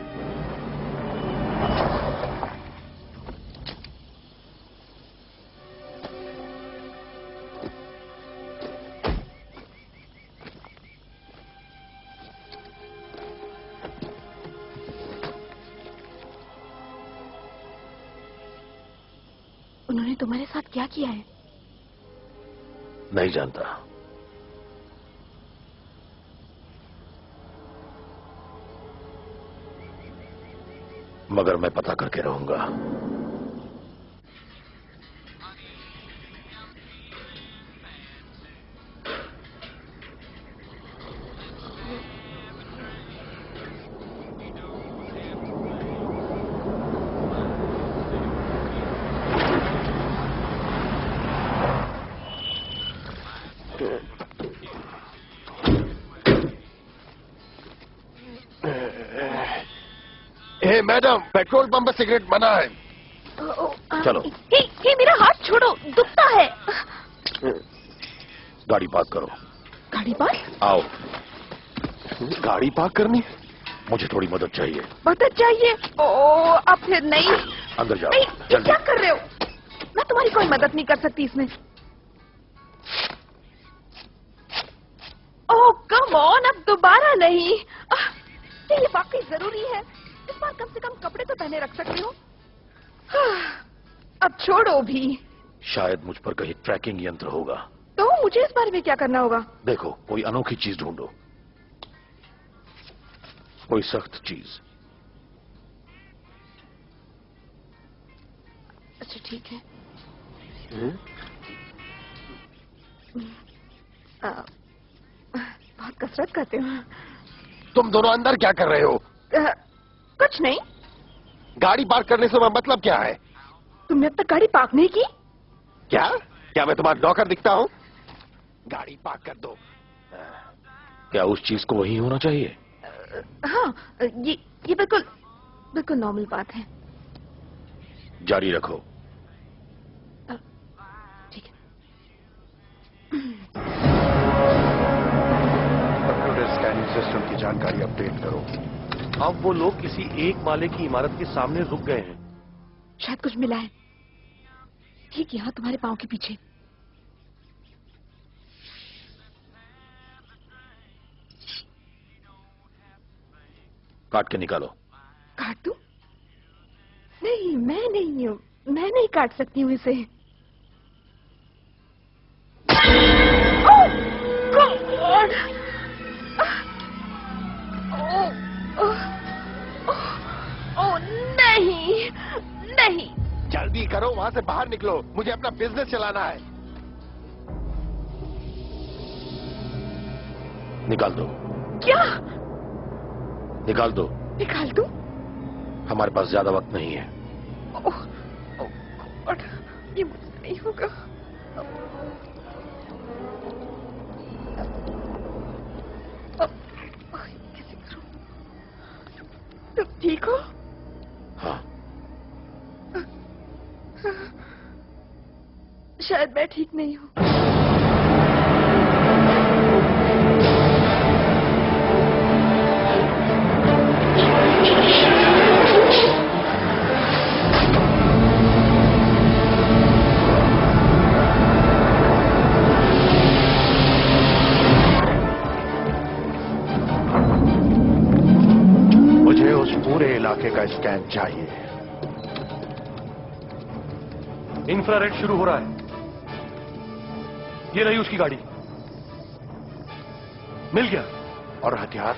उन्होंने तुम्हारे साथ क्या किया है? नहीं जानता। मगर मैं पता करके रहूंगा। मैडम, पेट्रोल पंप पर सिगरेट मना है। चलो। हे, मेरा हाथ छोड़ो, दुखता है। गाड़ी पार्क करो। गाड़ी पार्क? आओ। गाड़ी पार्क करनी? मुझे थोड़ी मदद चाहिए। मदद चाहिए? ओ, अब फिर नहीं। अंदर जाओ। नहीं, जल्दी। क्या कर रहे हो? मैं तुम्हारी कोई मदद नहीं कर सकती इसमें। ओह कम ऑन, अब दोबारा नहीं। ये वाकई जरूरी है। इस बार कम से कम कपड़े तो पहने रख सकते हो। अब छोड़ो भी। शायद मुझ पर कहीं ट्रैकिंग यंत्र होगा। तो मुझे इस बारे में क्या करना होगा? देखो, कोई अनोखी चीज ढूंढो, कोई सख्त चीज। अच्छा ठीक है। बहुत कसरत करते हो। तुम दोनों अंदर क्या कर रहे हो? कुछ नहीं। गाड़ी पार्क करने से मतलब क्या है? तुमने अब तक गाड़ी पार्क नहीं की? क्या मैं तुम्हारा नौकर दिखता हूँ? गाड़ी पार्क कर दो। क्या उस चीज को वही होना चाहिए? हाँ, ये बिल्कुल नॉर्मल बात है। जारी रखो। ठीक है। कंप्यूटर स्कैनिंग सिस्टम की जानकारी अपडेट करो। अब वो लोग किसी एक माले की इमारत के सामने रुक गए हैं। शायद कुछ मिला है। ठीक यहाँ तुम्हारे पाँव के पीछे। काट के निकालो। काट दूं? नहीं, मैं नहीं हूँ। मैं नहीं काट सकती हूँ इसे। नहीं, जल्दी जल्दी करो, वहां से बाहर निकलो, मुझे अपना बिजनेस चलाना है। निकाल दो। क्या? निकाल दो। निकाल दूं? हमारे पास ज्यादा वक्त नहीं है। ओह, ओह गॉड, ये मुझसे नहीं होगा। कैसे करूं? तुम ठीक हो? हाँ। शायद मैं ठीक नहीं हूँ। मुझे उस पूरे इलाके का स्कैन चाहिए। इंफ्रारेड शुरू हो रहा है। ये रही उसकी गाड़ी। मिल गया। और हथियार?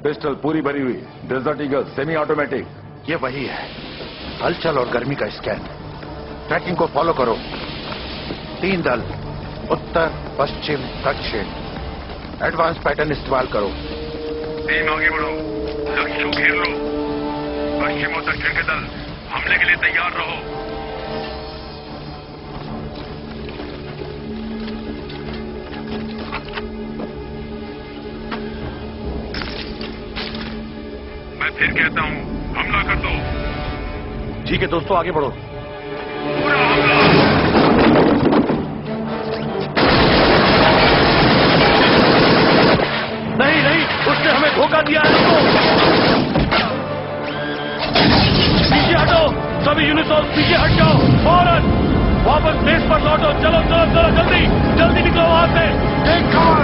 पिस्टल पूरी भरी हुई, डेजर्ट ईगल सेमी ऑटोमेटिक। ये वही है। हलचल और गर्मी का स्कैन। ट्रैकिंग को फॉलो करो। 3 दल, उत्तर, पश्चिम, दक्षिण। एडवांस पैटर्न इस्तेमाल करो। टीम आगे बढ़ो, लक्ष्य को घेर लो। पश्चिम और दक्षिण के दल हमले के लिए तैयार रहो। मैं फिर कहता हूं, हमला कर दो। ठीक है दोस्तों, आगे बढ़ो। पूरा हमला। नहीं नहीं, उसने हमें धोखा दिया है। पीछे हटो, सभी यूनिफॉर्म पीछे हट जाओ। फौरन वापस बेस पर लौटो। चलो चलो चलो, जल्दी जल्दी निकलो वहां से। Take cover.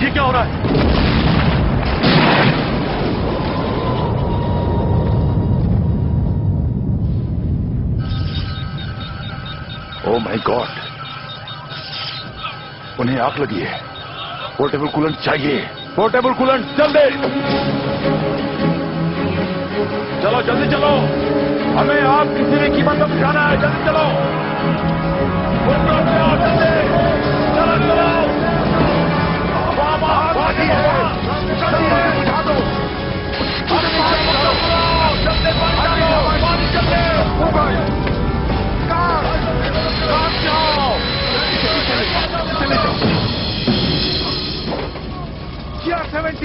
ये क्या हो रहा है? ओ माय गॉड, उन्हें आग लगी है। पोर्टेबल कूलेंट चाहिए। पोर्टेबल कूलेंट जल्दी। चलो जल्दी चलो, हमें आप किसी भी कीमत पर बुझाना है। जल्दी चलो, चलो चलो।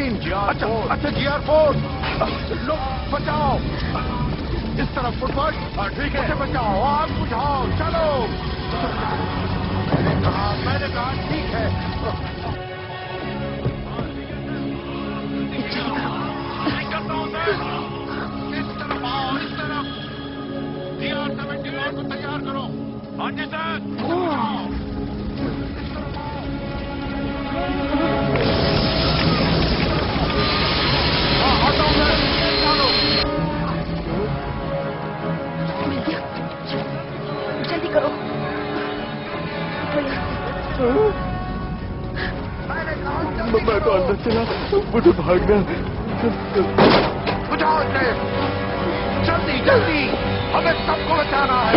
बुझा दो। अच्छा GR4 लो, बचाओ। इस तरफ फुटबॉल। ठीक है, बचाओ। आप बुझाओ, चलो। मैंने कहा ठीक है। इस तरफ आओ, इस तरफ। GR71 को तैयार करो। हाँ जी सर। जल्दी करो। मैं तो अंदर चला, मुझे भागना। बुझाओ इसे। जल्दी जल्दी, हमें सबको बचाना है।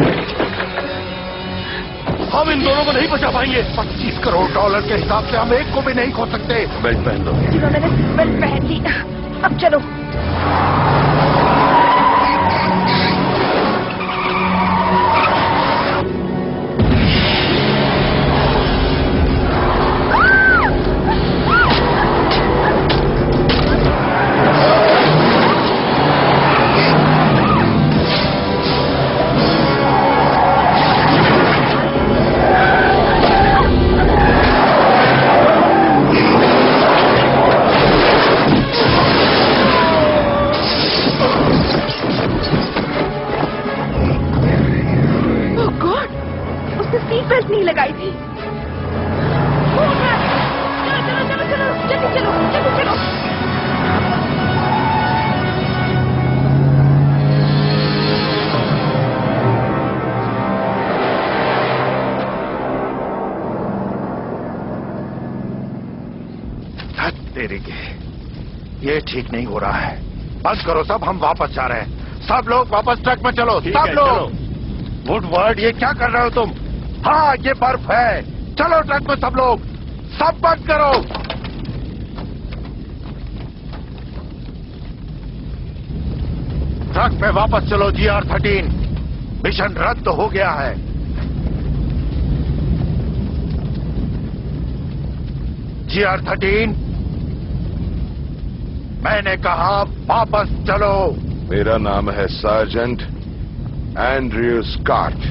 हम इन दोनों को नहीं बचा पाएंगे। $25 करोड़ के हिसाब से हम एक को भी नहीं खो सकते। बेल्ट पहन लो। जी मैंने बेल्ट पहन ली। अब चलो। नहीं लगाई थी। चलो चलो चलो चलो, जल्दी चलो जल्दी चलो। तेरे के, ये ठीक नहीं हो रहा है। बंद करो सब, हम वापस जा रहे हैं। सब लोग वापस ट्रक में चलो, सब लोग। वुडवर्ड, ये क्या कर रहे हो तुम? हाँ, ये बर्फ है। चलो ट्रक में सब लोग, सब बंद करो। ट्रक में वापस चलो। GR-13 मिशन रद्द हो गया है। GR-13, मैंने कहा वापस चलो। मेरा नाम है सार्जेंट एंड्रयू स्कॉट।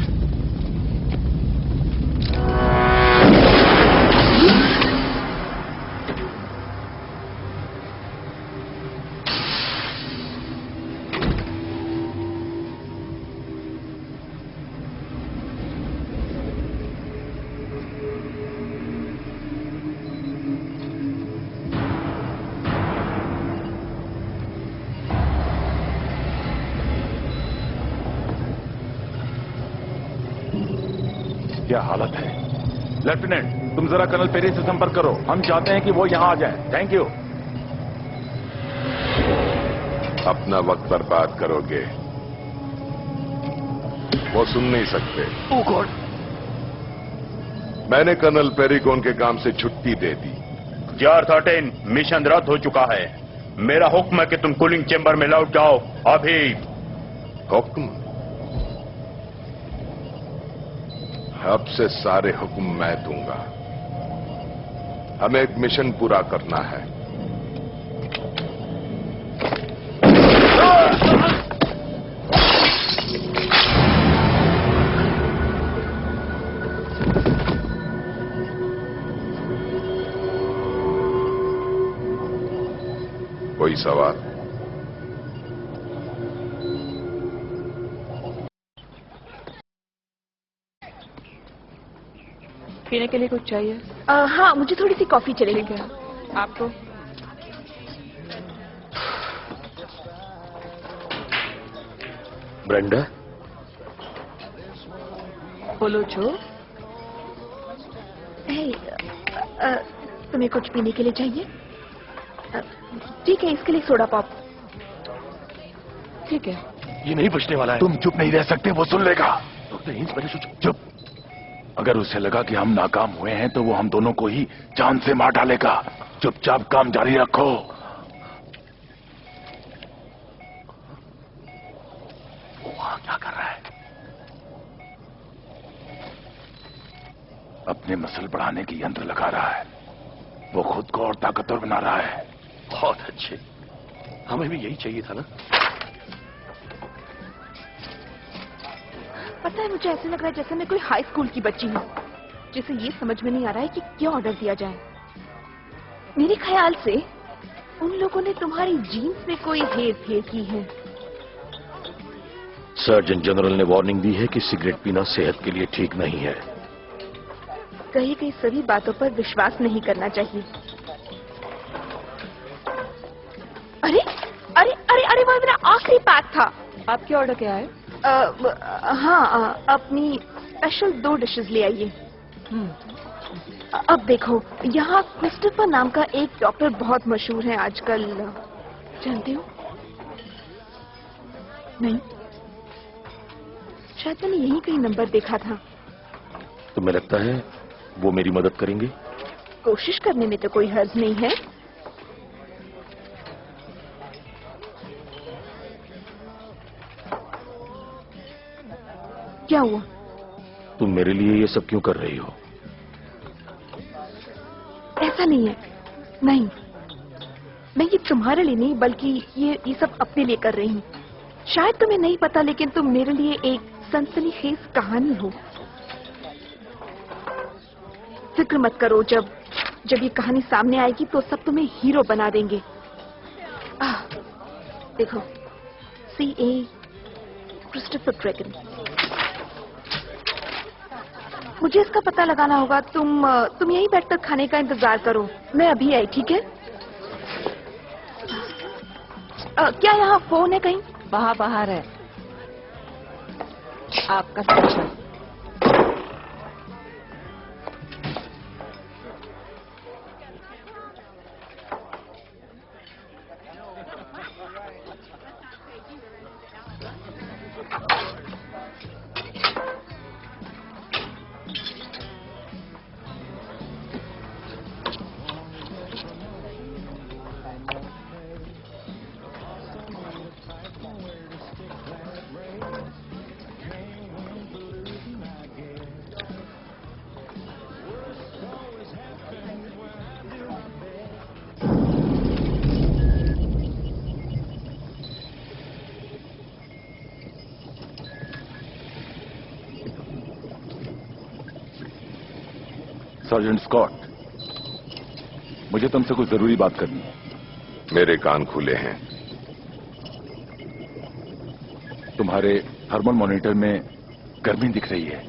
क्या हालत है? लेफ्टिनेंट, तुम जरा कर्नल पेरी से संपर्क करो। हम चाहते हैं कि वो यहां आ जाएं। Thank you. अपना वक्त बर्बाद करोगे, वो सुन नहीं सकते। ओह गॉड! मैंने कर्नल पेरी को उनके काम से छुट्टी दे दी। GR-13 मिशन रद्द हो चुका है। मेरा हुक्म है कि तुम कूलिंग चेंबर में लौट जाओ अभी। हुक्म? अब से सारे हुक्म मैं दूंगा। हमें एक मिशन पूरा करना है। कोई सवाल? पीने के लिए कुछ चाहिए? हाँ, मुझे थोड़ी सी कॉफी चलेगी। ठीक है। आपको? ब्रेंडा? बोलो जो। तुम्हें कुछ पीने के लिए चाहिए? ठीक है, इसके लिए सोडा पॉप। ठीक है। ये नहीं बचने वाला है। तुम चुप नहीं रह सकते, वो सुन लेगा। चुप। अगर उसे लगा कि हम नाकाम हुए हैं तो वो हम दोनों को ही जान से मार डालेगा। चुपचाप काम जारी रखो। वो वहां क्या कर रहा है? अपने मसल बढ़ाने की यंत्र लगा रहा है। वो खुद को और ताकतवर बना रहा है। बहुत अच्छे, हमें भी यही चाहिए था ना। पता है, मुझे ऐसे लग रहा है जैसे मैं कोई हाई स्कूल की बच्ची हूँ, जिसे ये समझ में नहीं आ रहा है कि क्या ऑर्डर दिया जाए। मेरे ख्याल से उन लोगों ने तुम्हारी जीन्स में कोई हेर फेर की है। सर्जन जनरल ने वार्निंग दी है कि सिगरेट पीना सेहत के लिए ठीक नहीं है। कही गई सभी बातों पर विश्वास नहीं करना चाहिए। अरे अरे अरे अरे, वो मेरा आखिरी पैक था। आपके ऑर्डर क्या है? हाँ, अपनी स्पेशल 2 डिशेस ले आइए। अब देखो, यहाँ क्रिस्टोफर नाम का एक डॉक्टर बहुत मशहूर है आजकल, जानते हो? नहीं, शायद मैंने यही कहीं नंबर देखा था। तुम्हें लगता है वो मेरी मदद करेंगे? कोशिश करने में तो कोई हर्ज नहीं है। क्या हुआ? तुम मेरे लिए ये सब क्यों कर रही हो? ऐसा नहीं है, नहीं, मैं ये तुम्हारे लिए नहीं बल्कि ये सब अपने लिए कर रही हूँ। शायद तुम्हें नहीं पता, लेकिन तुम मेरे लिए एक सनसनीखेज कहानी हो। फिक्र मत करो, जब ये कहानी सामने आएगी तो सब तुम्हें हीरो बना देंगे। देखो, C.A. Christopher dragon. मुझे इसका पता लगाना होगा। तुम यहीं बैठकर खाने का इंतजार करो, मैं अभी आई, ठीक है? क्या यहाँ फोन है कहीं? वहाँ बाहर है। आपका स्पेशल। सर्जेंट स्कॉट, मुझे तुमसे कुछ जरूरी बात करनी है। मेरे कान खुले हैं। तुम्हारे थर्मल मॉनिटर में गर्मी दिख रही है।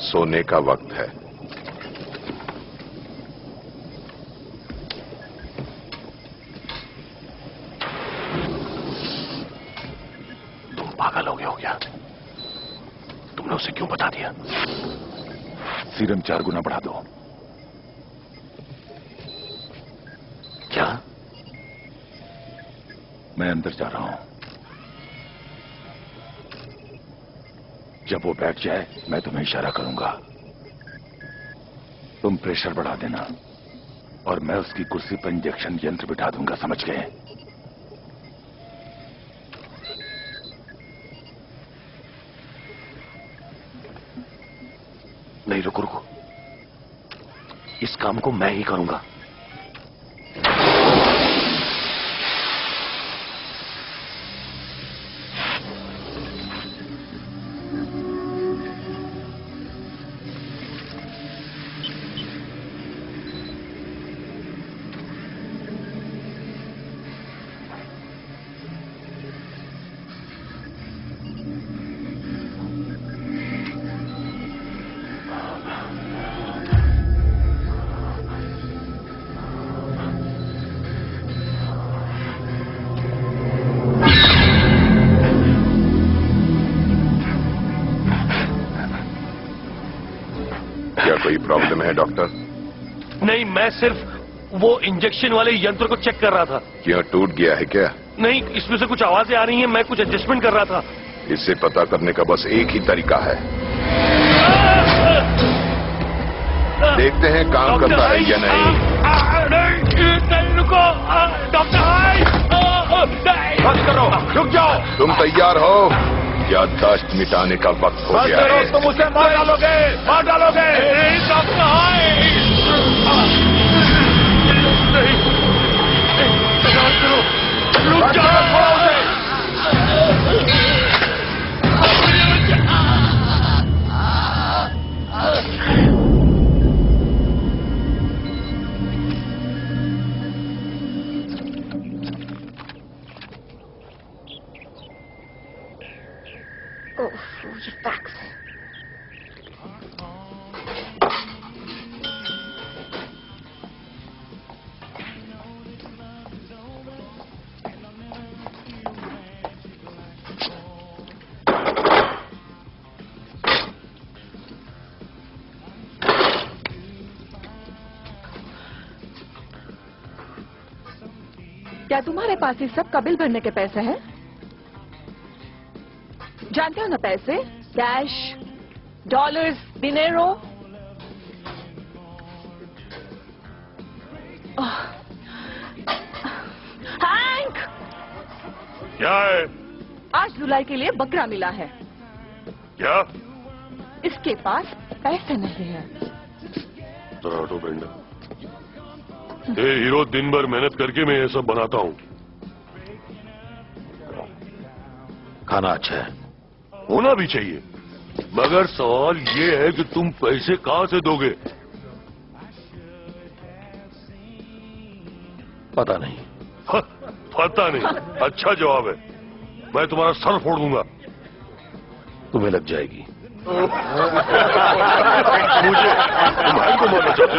सोने का वक्त है। तुम पागल हो गए हो क्या? तुमने उसे क्यों बता दिया? सीरम 4 गुना बढ़ा दो। क्या? मैं अंदर जा रहा हूं। जब वो बैठ जाए मैं तुम्हें इशारा करूंगा, तुम प्रेशर बढ़ा देना और मैं उसकी कुर्सी पर इंजेक्शन यंत्र बिठा दूंगा, समझ गए? नहीं, रुको रुको, इस काम को मैं ही करूंगा। कोई प्रॉब्लम है डॉक्टर? नहीं, मैं सिर्फ वो इंजेक्शन वाले यंत्र को चेक कर रहा था। क्यों, टूट गया है क्या? नहीं, इसमें से कुछ आवाजें आ रही हैं, मैं कुछ एडजस्टमेंट कर रहा था। इससे पता करने का बस एक ही तरीका है। देखते हैं काम करता है या नहीं। रुको डॉक्टर, बस करो, रुक जाओ। तुम तैयार हो? याददाश्त मिटाने का वक्त हो गया है। तुम उसे मार डालोगे, मार डालोगे। रुक जाओ। ये फैक्स। क्या तुम्हारे पास इस सब का बिल भरने के पैसे हैं? जानते हो ना, पैसे, कैश, डॉलर्स, डिनेरो। हैंक, क्या है? आज धुलाई के लिए बकरा मिला है। क्या? इसके पास पैसे नहीं है। ये हीरो दिन भर मेहनत करके मैं ये सब बनाता हूँ। खाना अच्छा है, होना भी चाहिए, मगर सवाल ये है कि तुम पैसे कहाँ से दोगे? पता नहीं। पता नहीं, अच्छा जवाब है। मैं तुम्हारा सर फोड़ दूंगा। तुम्हें लग जाएगी। मुझे तुम्हारे को मारना चाहते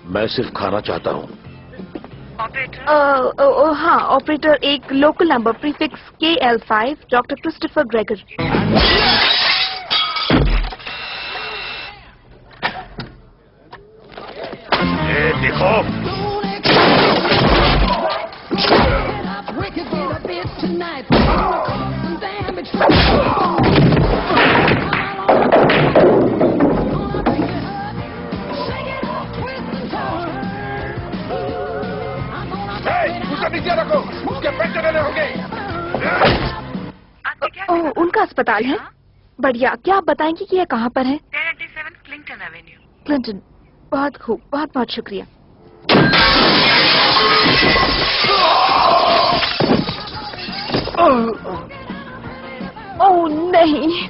मैं सिर्फ खाना चाहता हूँ। हाँ, ऑपरेटर, एक local number prefix KL5, doctor Christopher Gregor. देखो, उसका नीचे रखो, उसके पेट चढ़ने होंगे। ओह, उनका अस्पताल है? बढ़िया। क्या आप बताएंगे कि यह कहाँ पर है? 1087 क्लिंटन एवेन्यू। क्लिंटन। बहुत खूब, बहुत बहुत शुक्रिया। ओह नहीं।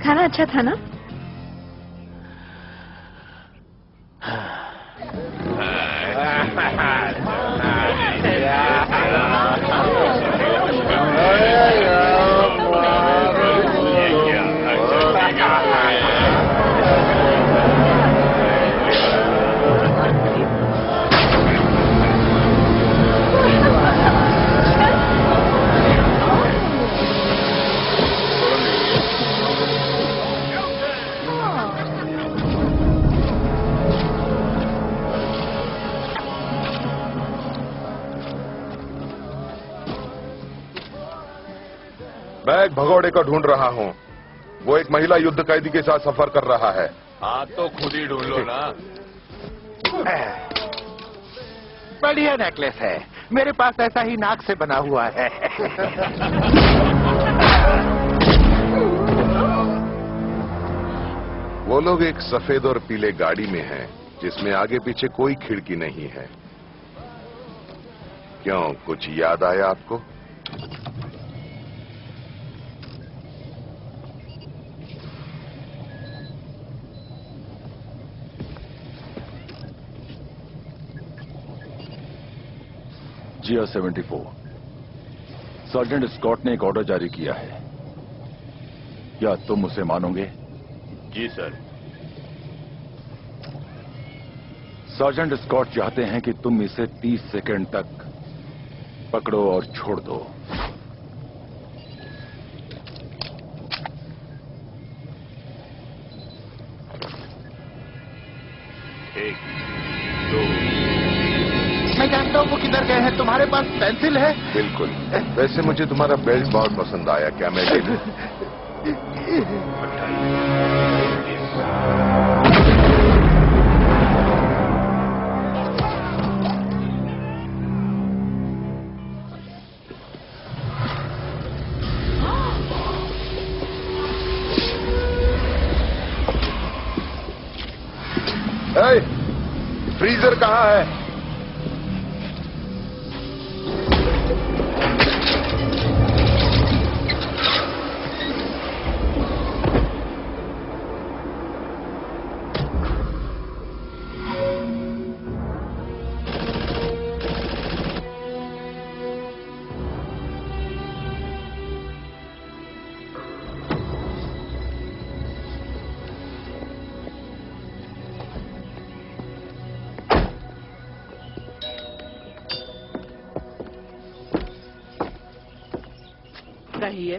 खाना अच्छा था ना? मैं एक भगौड़े को ढूंढ रहा हूँ। वो एक महिला युद्ध कैदी के साथ सफर कर रहा है। आप तो खुद ही ढूंढ लो ना। बढ़िया नेकलेस है। मेरे पास ऐसा ही नाक से बना हुआ है। वो लोग एक सफेद और पीले गाड़ी में हैं, जिसमें आगे पीछे कोई खिड़की नहीं है। क्यों, कुछ याद आया आपको? GR 74। सर्जेंट स्कॉट ने एक ऑर्डर जारी किया है। क्या तुम उसे मानोगे? जी सर। सर्जेंट स्कॉट चाहते हैं कि तुम इसे 30 सेकंड तक पकड़ो और छोड़ दो। एक, दो। मैं जानता हूँ वो किधर गए हैं। तुम्हारे पास पेंसिल है? बिल्कुल। वैसे मुझे तुम्हारा बेल्ट बहुत पसंद आया। क्या मैं ले लूं? फ्रीजर कहाँ है? कहिए।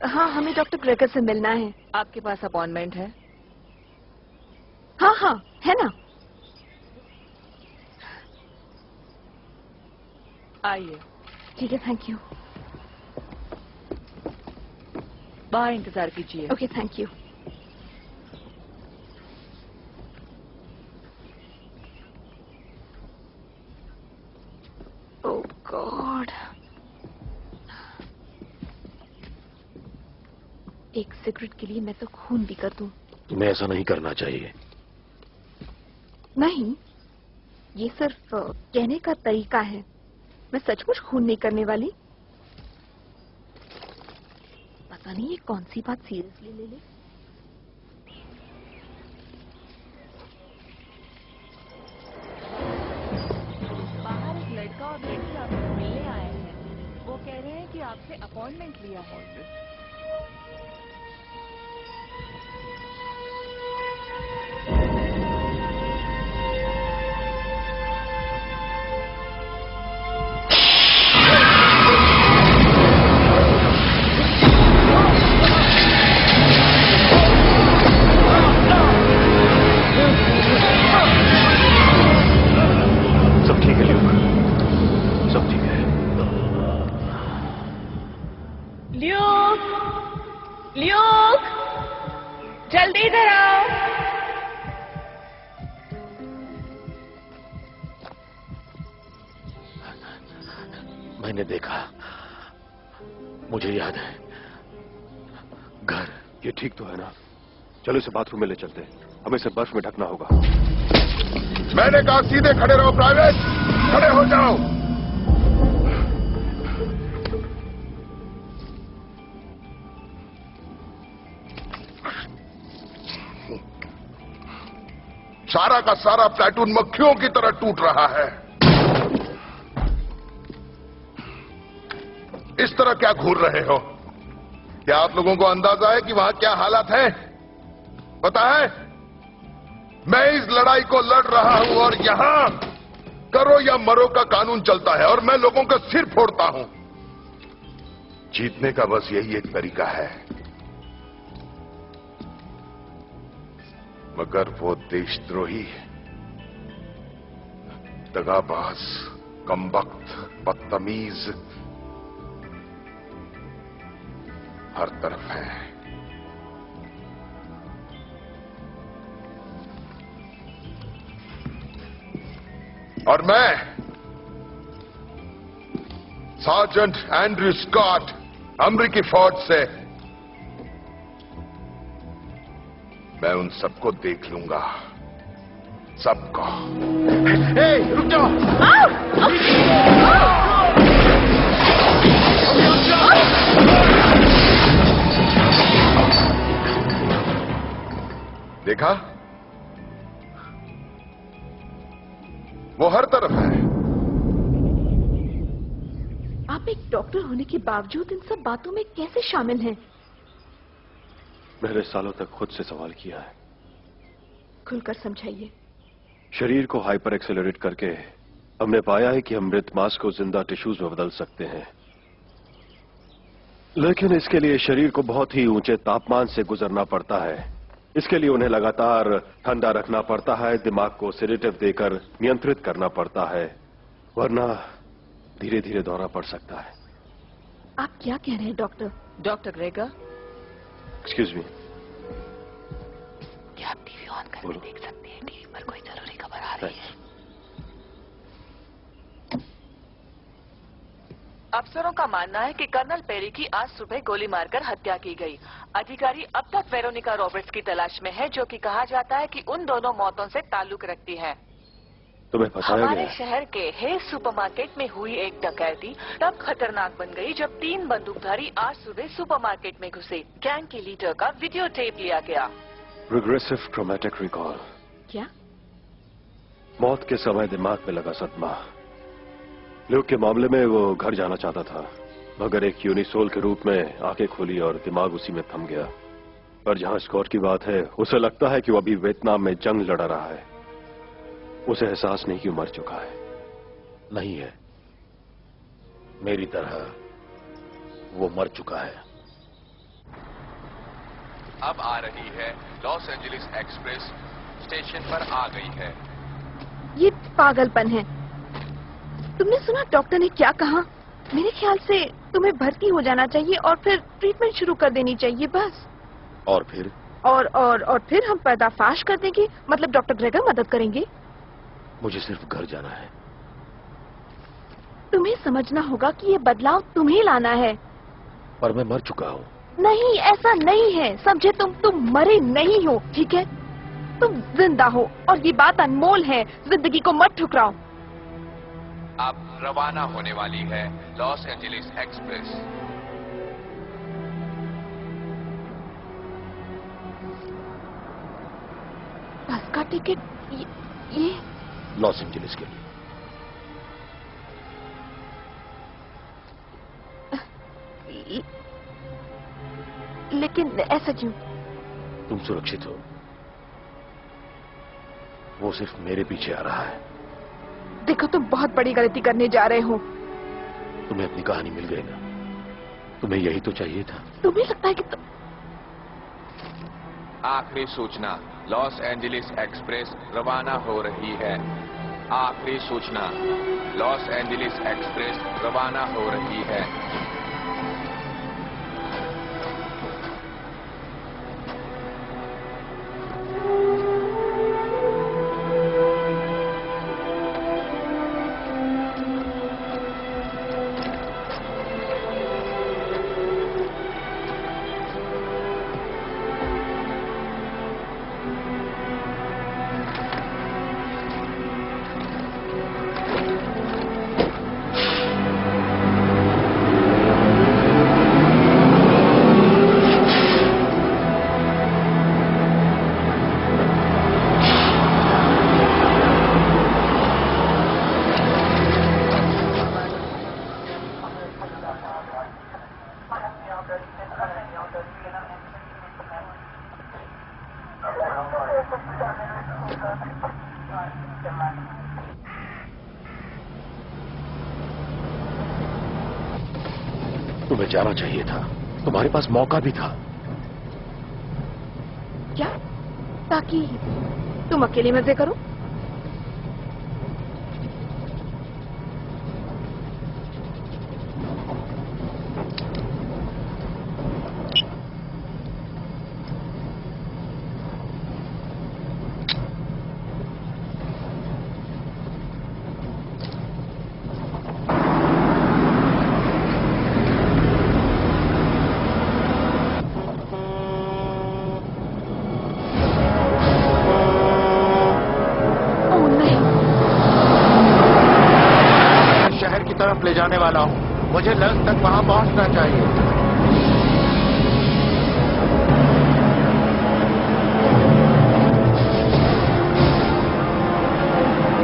हाँ, हमें डॉक्टर ग्रेगर से मिलना है। आपके पास अपॉइंटमेंट है? हाँ हाँ, है ना। आइए। ठीक है, थैंक यू। बाहर इंतजार कीजिए। Okay, thank you. Oh God. एक सिगरेट के लिए मैं तो खून भी कर दूं। तुम्हें ऐसा नहीं करना चाहिए। नहीं, ये सिर्फ कहने का तरीका है। मैं सचमुच खून नहीं करने वाली। पता नहीं ये कौन सी बात सीरियसली ले ले। बाहर एक लड़का और लड़की आपसे मिलने आए हैं। वो कह रहे हैं कि आपसे अपॉइंटमेंट लिया है। जल्दी इधर आओ। मैंने देखा, मुझे याद है। घर। ये ठीक तो है ना? चलो इसे बाथरूम में ले चलते हैं, हमें इसे बर्फ में ढकना होगा। मैंने कहा सीधे खड़े रहो प्राइवेट, खड़े हो जाओ। सारा का सारा प्लाटून मक्खियों की तरह टूट रहा है। इस तरह क्या घूर रहे हो? क्या आप लोगों को अंदाजा है कि वहां क्या हालात है? पता है, मैं इस लड़ाई को लड़ रहा हूं और यहां करो या मरो का कानून चलता है और मैं लोगों का सिर फोड़ता हूं। जीतने का बस यही एक तरीका है, मगर वो देशद्रोही, दगाबाज, कमबख्त, बदतमीज हर तरफ है। और मैं सार्जेंट एंड्रयू स्कॉट अमेरिकी फौज से, मैं उन सबको देख लूंगा, सबको। रुक जाओ। देखा, वो हर तरफ है। आप एक डॉक्टर होने के बावजूद इन सब बातों में कैसे शामिल हैं? मैंने सालों तक खुद से सवाल किया है। खुलकर समझाइए। शरीर को हाइपर एक्सेलरेट करके हमने पाया है कि हम मृत मांस को जिंदा टिश्यूज में बदल सकते हैं, लेकिन इसके लिए शरीर को बहुत ही ऊंचे तापमान से गुजरना पड़ता है। इसके लिए उन्हें लगातार ठंडा रखना पड़ता है, दिमाग को सेडेटिव देकर नियंत्रित करना पड़ता है, वरना धीरे धीरे दौरा पड़ सकता है। आप क्या कह रहे हैं doctor? Doctor Gregor, excuse me. क्या आप टीवी ऑन करके देख सकते हैं? टीवी पर कोई जरूरी खबर आ रही है। अफसरों का मानना है कि कर्नल पेरी की आज सुबह गोली मारकर हत्या की गई। अधिकारी अब तक वेरोनिका रॉबर्ट्स की तलाश में है, जो कि कहा जाता है कि उन दोनों मौतों से ताल्लुक रखती है। तुम्हें बताया हमारे गया शहर के हेज सुपरमार्केट में हुई एक डकैती तब खतरनाक बन गई जब 3 बंदूकधारी आज सुबह सुपरमार्केट में घुसे। गैंग के लीडर का वीडियो टेप लिया गया। Regressive traumatic recall. क्या? मौत के समय दिमाग में लगा सदमा। ल्यूक के मामले में वो घर जाना चाहता था, मगर एक यूनिसोल के रूप में आंखें खुली और दिमाग उसी में थम गया। पर जहां स्कॉट की बात है, उसे लगता है कि वो अभी वियतनाम में जंग लड़ा रहा है। उसे एहसास नहीं कि वो मर चुका है। नहीं है, मेरी तरह वो मर चुका है। अब आ रही है लॉस एंजलिस एक्सप्रेस, स्टेशन पर आ गई है। ये पागलपन है। तुमने सुना डॉक्टर ने क्या कहा? मेरे ख्याल से तुम्हें भर्ती हो जाना चाहिए और फिर ट्रीटमेंट शुरू कर देनी चाहिए, बस। और फिर? और फिर हम पर्दाफाश कर देंगे, मतलब डॉक्टर ग्रेगर मदद करेंगे। मुझे सिर्फ घर जाना है। तुम्हें समझना होगा कि ये बदलाव तुम्हें लाना है। पर मैं मर चुका हूँ। नहीं, ऐसा नहीं है, समझे? तुम मरे नहीं हो, ठीक है? तुम जिंदा हो और ये बात अनमोल है। जिंदगी को मत ठुकराओ। अब रवाना होने वाली है लॉस एंजलिस एक्सप्रेस। बस का टिकट ये लॉस एंजलिस के लिए। लेकिन ऐसा क्यों? तुम सुरक्षित हो, वो सिर्फ मेरे पीछे आ रहा है। देखो, तुम बहुत बड़ी गलती करने जा रहे हो। तुम्हें अपनी कहानी मिल गई ना? तुम्हें यही तो चाहिए था। तुम्हें लगता है कि आखिरी सूचना, लॉस एंजलिस एक्सप्रेस रवाना हो रही है। आखिरी सूचना, लॉस एंजलिस एक्सप्रेस रवाना हो रही है। तुम्हें जाना चाहिए था, तुम्हारे पास मौका भी था। क्या? ताकि तुम अकेले मजे करो? ले जाने वाला हूं, मुझे लंच तक वहां पहुंचना चाहिए।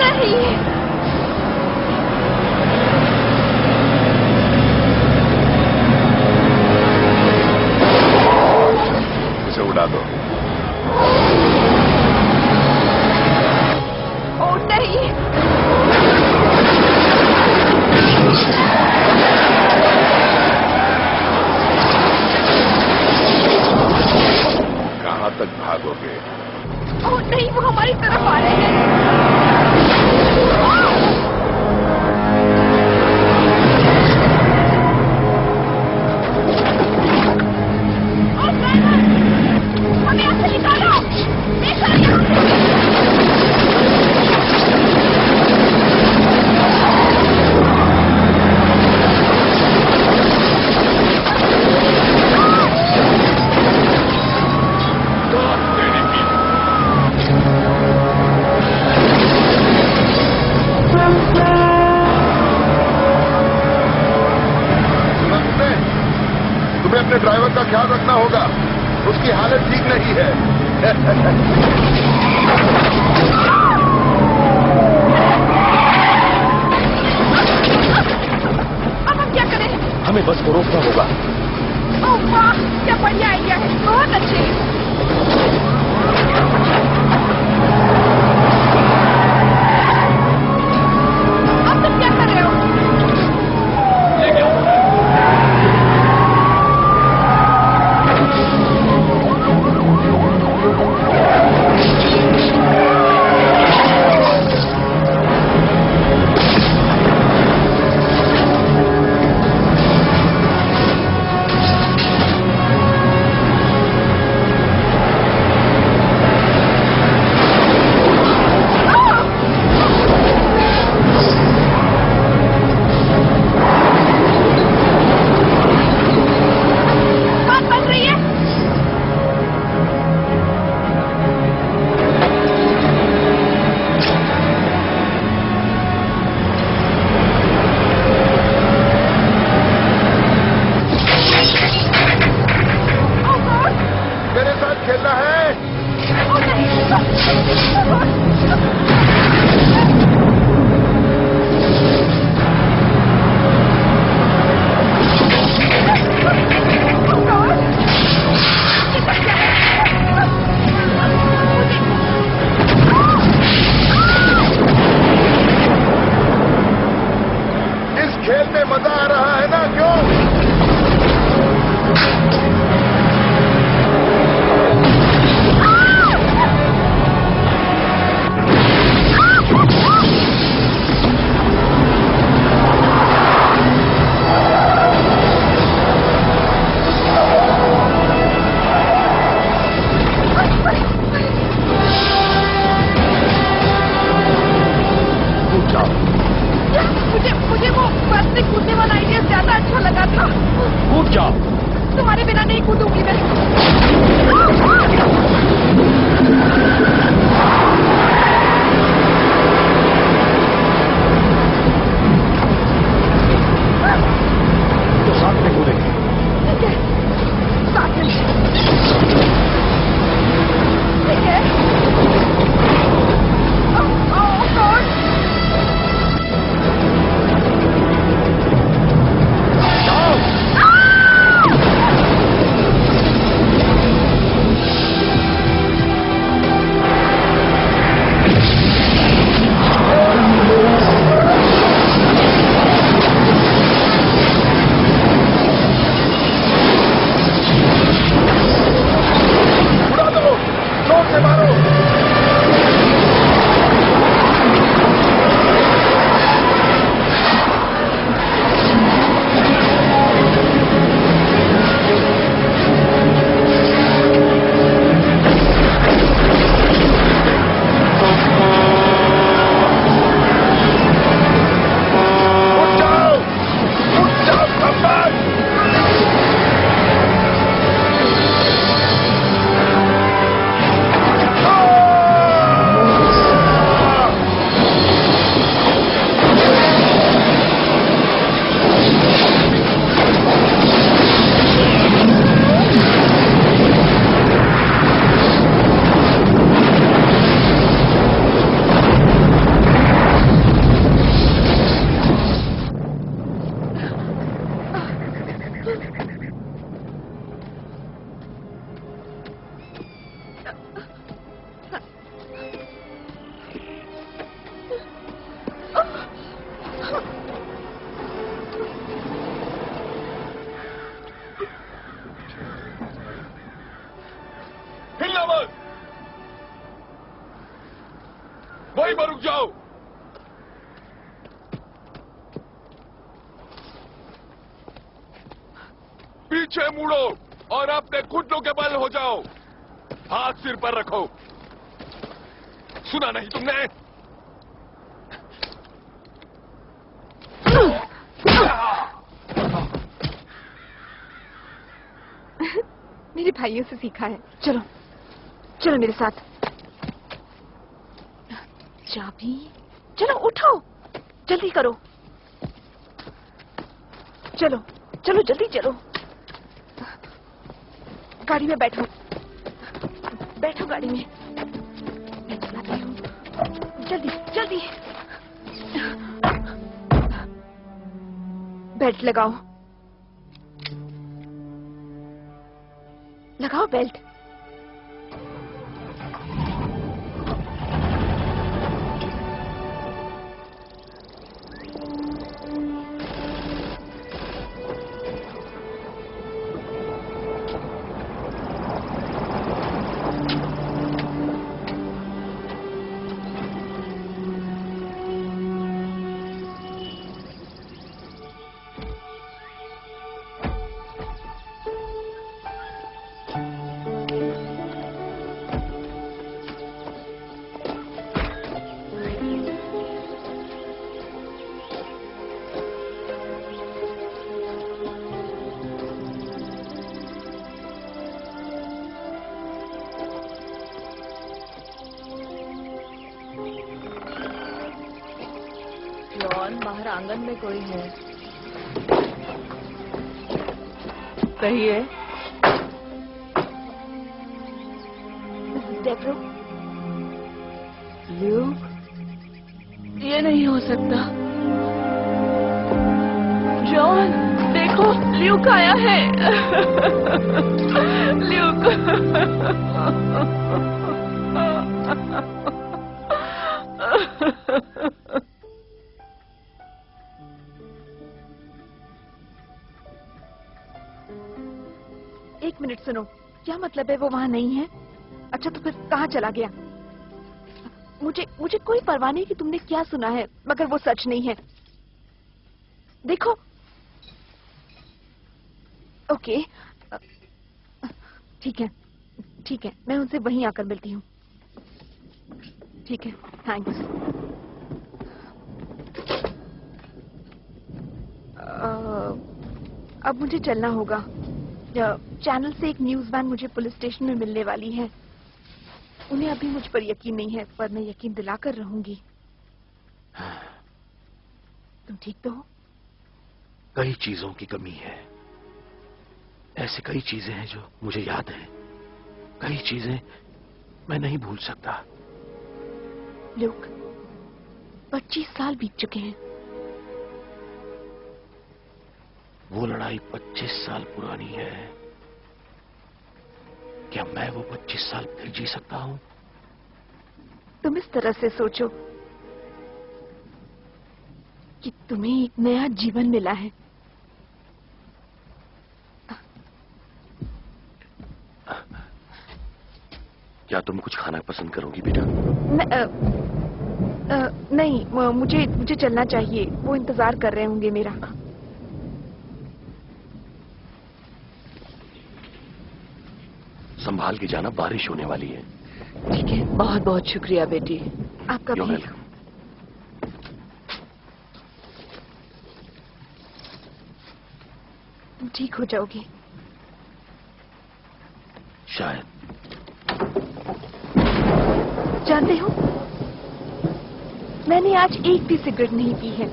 नहीं, इसे उड़ा दो। ओ नहीं, कहां तक भागोगे? ओ नहीं, वो हमारी तरफ आ रहे हैं। हमें यहाँ से निकालो, निकलो यहाँ से। तुम्हें अपने ड्राइवर का ख्याल रखना होगा, उसकी हालत ठीक नहीं है। अब हम क्या करें? हमें बस को रोकना होगा। ओह वाह, क्या बढ़िया आइडिया है, बहुत अच्छे। अब तुम क्या कर रहे हो? मुझे वो बस में कूदने वाला आइडिया ज्यादा अच्छा लगा था। कूद जाओ। तुम्हारे बिना नहीं कूदूंगी मैं। तो साथ में कूदेंगे। ठीक है, साथ में। ठीक है। पीछे मुड़ो और अपने घुटनों के बल हो जाओ। हाथ सिर पर रखो। सुना नहीं तुमने? मेरे भाइयों से सीखा है। चलो चलो मेरे साथ। चाबी, चलो उठो, जल्दी करो। चलो चलो जल्दी चलो। गाड़ी में बैठो, बैठो गाड़ी में। मैं चलाती हूँ, जल्दी जल्दी। बेल्ट लगाओ, लगाओ बेल्ट। बाहर आंगन में कोई है। सही है। डेब्रो, ल्यूक, ये नहीं हो सकता। जॉन, देखो ल्यूक आया है। ल्यूक। एक मिनट सुनो, क्या मतलब है वो वहां नहीं है? अच्छा तो फिर कहाँ चला गया? मुझे कोई परवाह नहीं कि तुमने क्या सुना है, मगर वो सच नहीं है। देखो। ओके, ठीक है ठीक है, मैं उनसे वहीं आकर मिलती हूँ। ठीक है, थैंक्स। अब मुझे चलना होगा। चैनल से एक न्यूज़ वैन मुझे पुलिस स्टेशन में मिलने वाली है। उन्हें अभी मुझ पर यकीन नहीं है, पर मैं यकीन दिलाकर रहूंगी। तुम ठीक तो हो? कई चीजों की कमी है। ऐसी कई चीजें हैं जो मुझे याद हैं। कई चीजें मैं नहीं भूल सकता। ल्यूक, 25 साल बीत चुके हैं। वो लड़ाई 25 साल पुरानी है। क्या मैं वो 25 साल फिर जी सकता हूं? तुम इस तरह से सोचो कि तुम्हें एक नया जीवन मिला है। क्या तुम कुछ खाना पसंद करोगी बेटा? नहीं, मुझे चलना चाहिए। वो इंतजार कर रहे होंगे मेरा। संभाल के जाना, बारिश होने वाली है। ठीक है, बहुत बहुत शुक्रिया बेटी। आपका भी। वेलकम। तुम ठीक हो जाओगे शायद। जानते हो, मैंने आज एक भी सिगरेट नहीं पी है।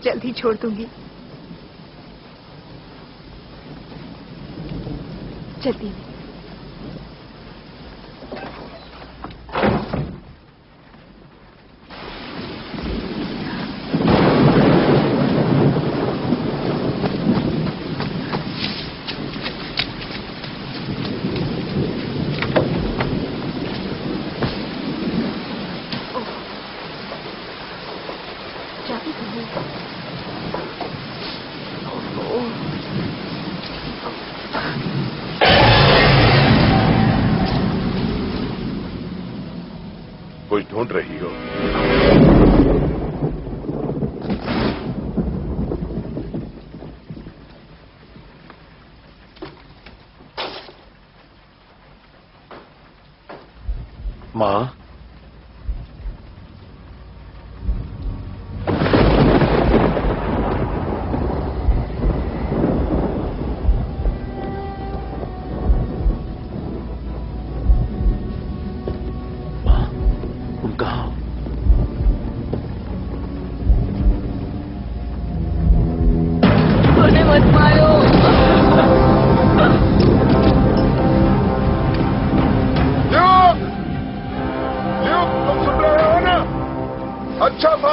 जल्दी छोड़ दूंगी। जल्दी। कुछ ढूंढ रही हो?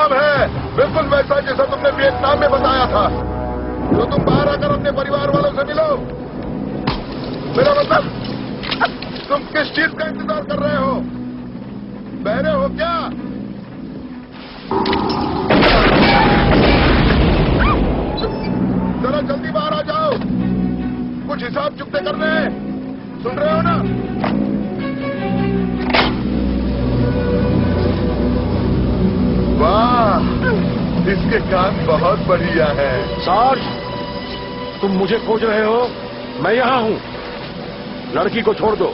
काम है, बिल्कुल वैसा जैसा तुमने वियतनाम में बताया था। तो तुम बाहर आकर अपने परिवार वालों से मिलो। मेरा मतलब, तुम किस चीज का इंतजार कर रहे हो? बहरे हो क्या? जरा जल्दी बाहर आ जाओ, कुछ हिसाब चुकते करने हैं। सुन रहे हो ना? वाह, इसके कान बहुत बढ़िया है। सार्ज, तुम मुझे खोज रहे हो? मैं यहां हूं। लड़की को छोड़ दो।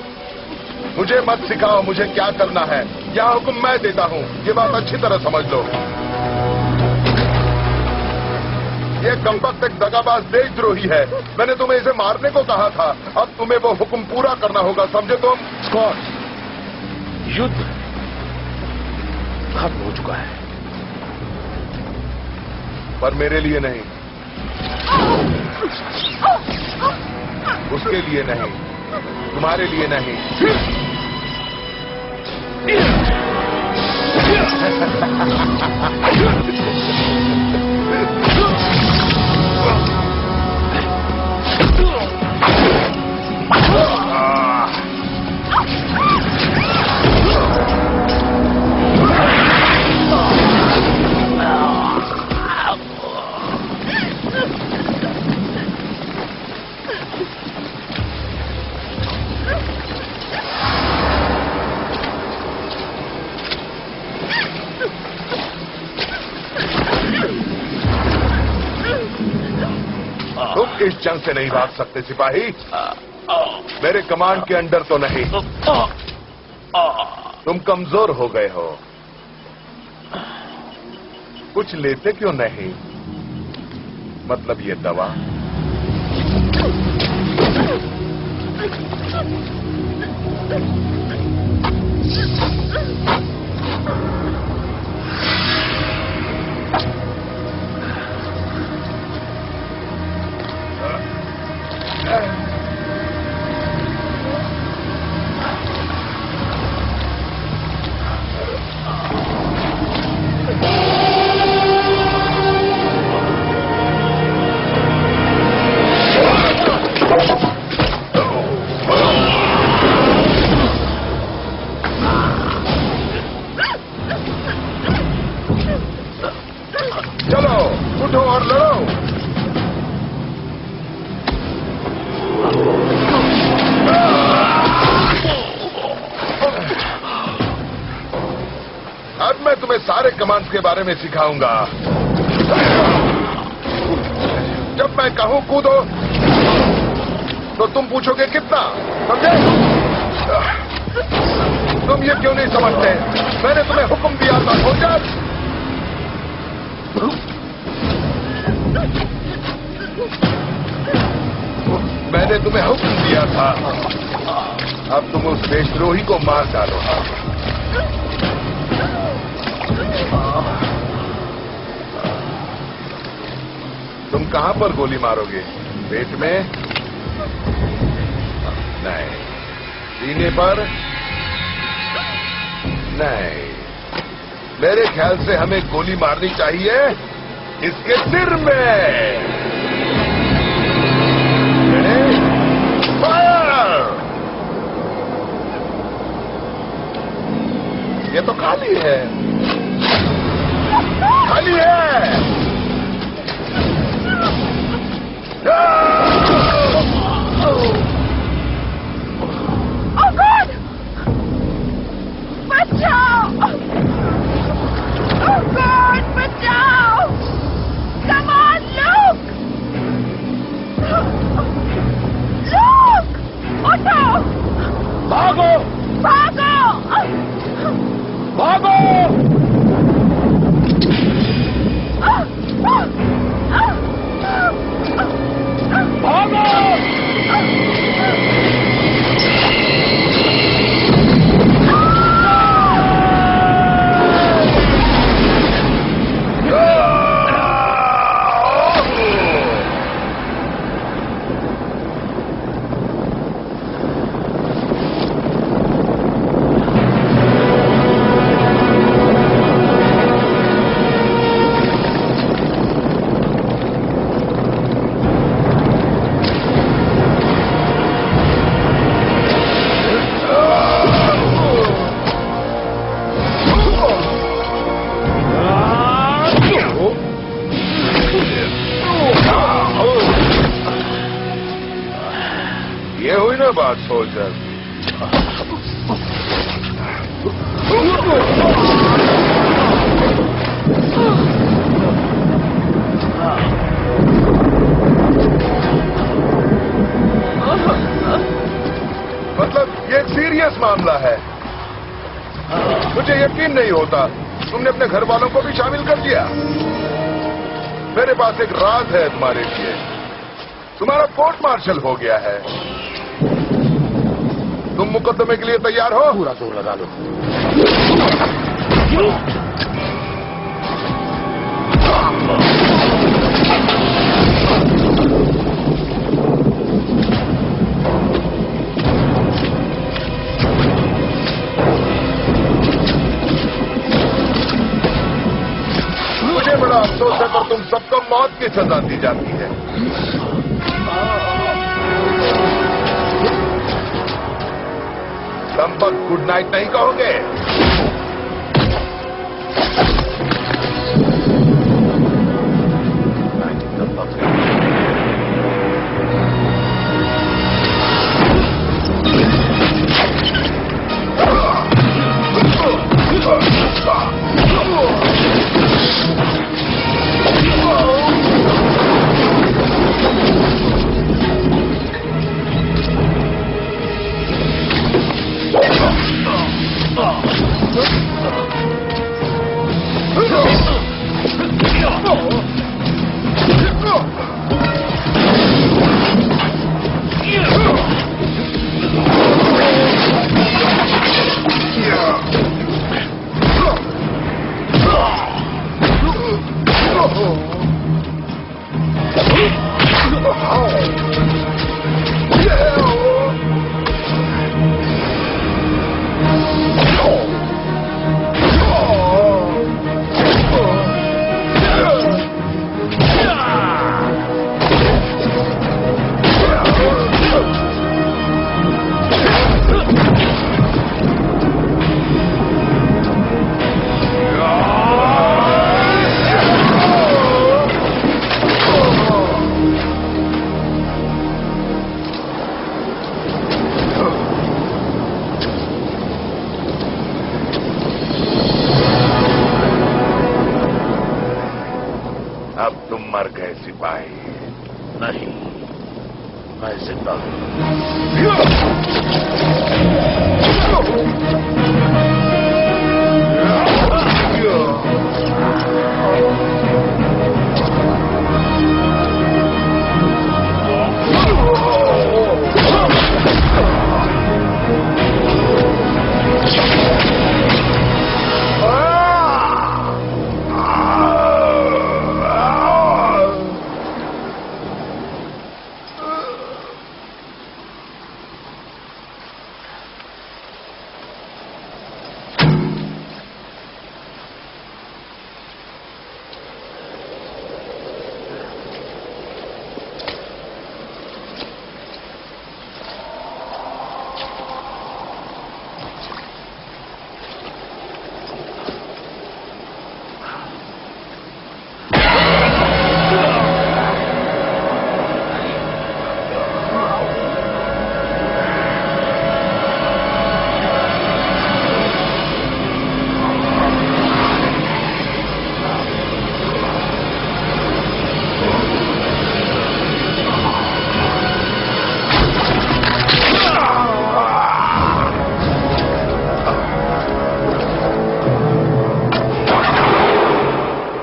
मुझे मत सिखाओ मुझे क्या करना है। यह हुक्म मैं देता हूं, ये बात अच्छी तरह समझ लो। ये कमबख्त एक दगाबाज देशद्रोही है। मैंने तुम्हें इसे मारने को कहा था। अब तुम्हें वो हुक्म पूरा करना होगा, समझे तुम? स्कॉट, युद्ध खत्म हो चुका है, पर मेरे लिए नहीं, उसके लिए नहीं, तुम्हारे लिए नहीं। तुम इस जंग से नहीं भाग सकते सिपाही। मेरे कमांड के अंडर तो नहीं। तुम कमजोर हो गए हो। कुछ लेते क्यों नहीं? मतलब ये दवा। चलो उठो और लड़ो। अब मैं तुम्हें सारे कमांड्स के बारे में सिखाऊंगा। जब मैं कहूं कूदो तो तुम पूछोगे कितना, समझे? तुम ये क्यों नहीं समझते? मैंने तुम्हें हुक्म दिया था, सोचा? मैंने तुम्हें हुक्म दिया था। अब तुम उस देशद्रोही को मार डालो। तुम कहां पर गोली मारोगे? पेट में? नहीं। सीने पर? नहीं। मेरे ख्याल से हमें गोली मारनी चाहिए इसके सिर में। फायर! ये तो खाली है, खाली है। Oh God! बचाओ! Oh God! बचाओ! Come on, Luke! Luke! उठो! भागो! भागो! भागो! smart, soldier. मतलब ये एक सीरियस मामला है। मुझे यकीन नहीं होता तुमने अपने घर वालों को भी शामिल कर दिया। मेरे पास एक राज है तुम्हारे लिए। तुम्हारा कोर्ट मार्शल हो गया है। तुम मुकदमे के लिए तैयार हो? पूरा जोर लगा लो। मुझे बड़ा अफसोस है पर तुम सबको मौत की सजा दी जाती है। तुम पर गुड नाइट नहीं कहोगे? अब तुम मर गए सिपाही। नहीं, मैं जिंदा हूं।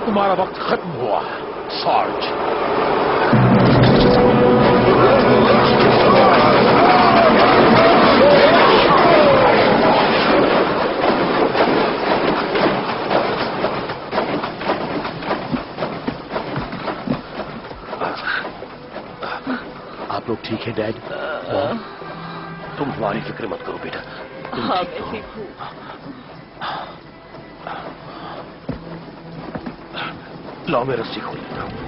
तुम्हारा वक्त खत्म हुआ, सार्ज। आप लोग ठीक है डैड? तुम हमारी फिक्र मत करो बेटा। हाँ, मैं ठीक हूँ। लाओ मैं रस्सी खोल लेता हूं।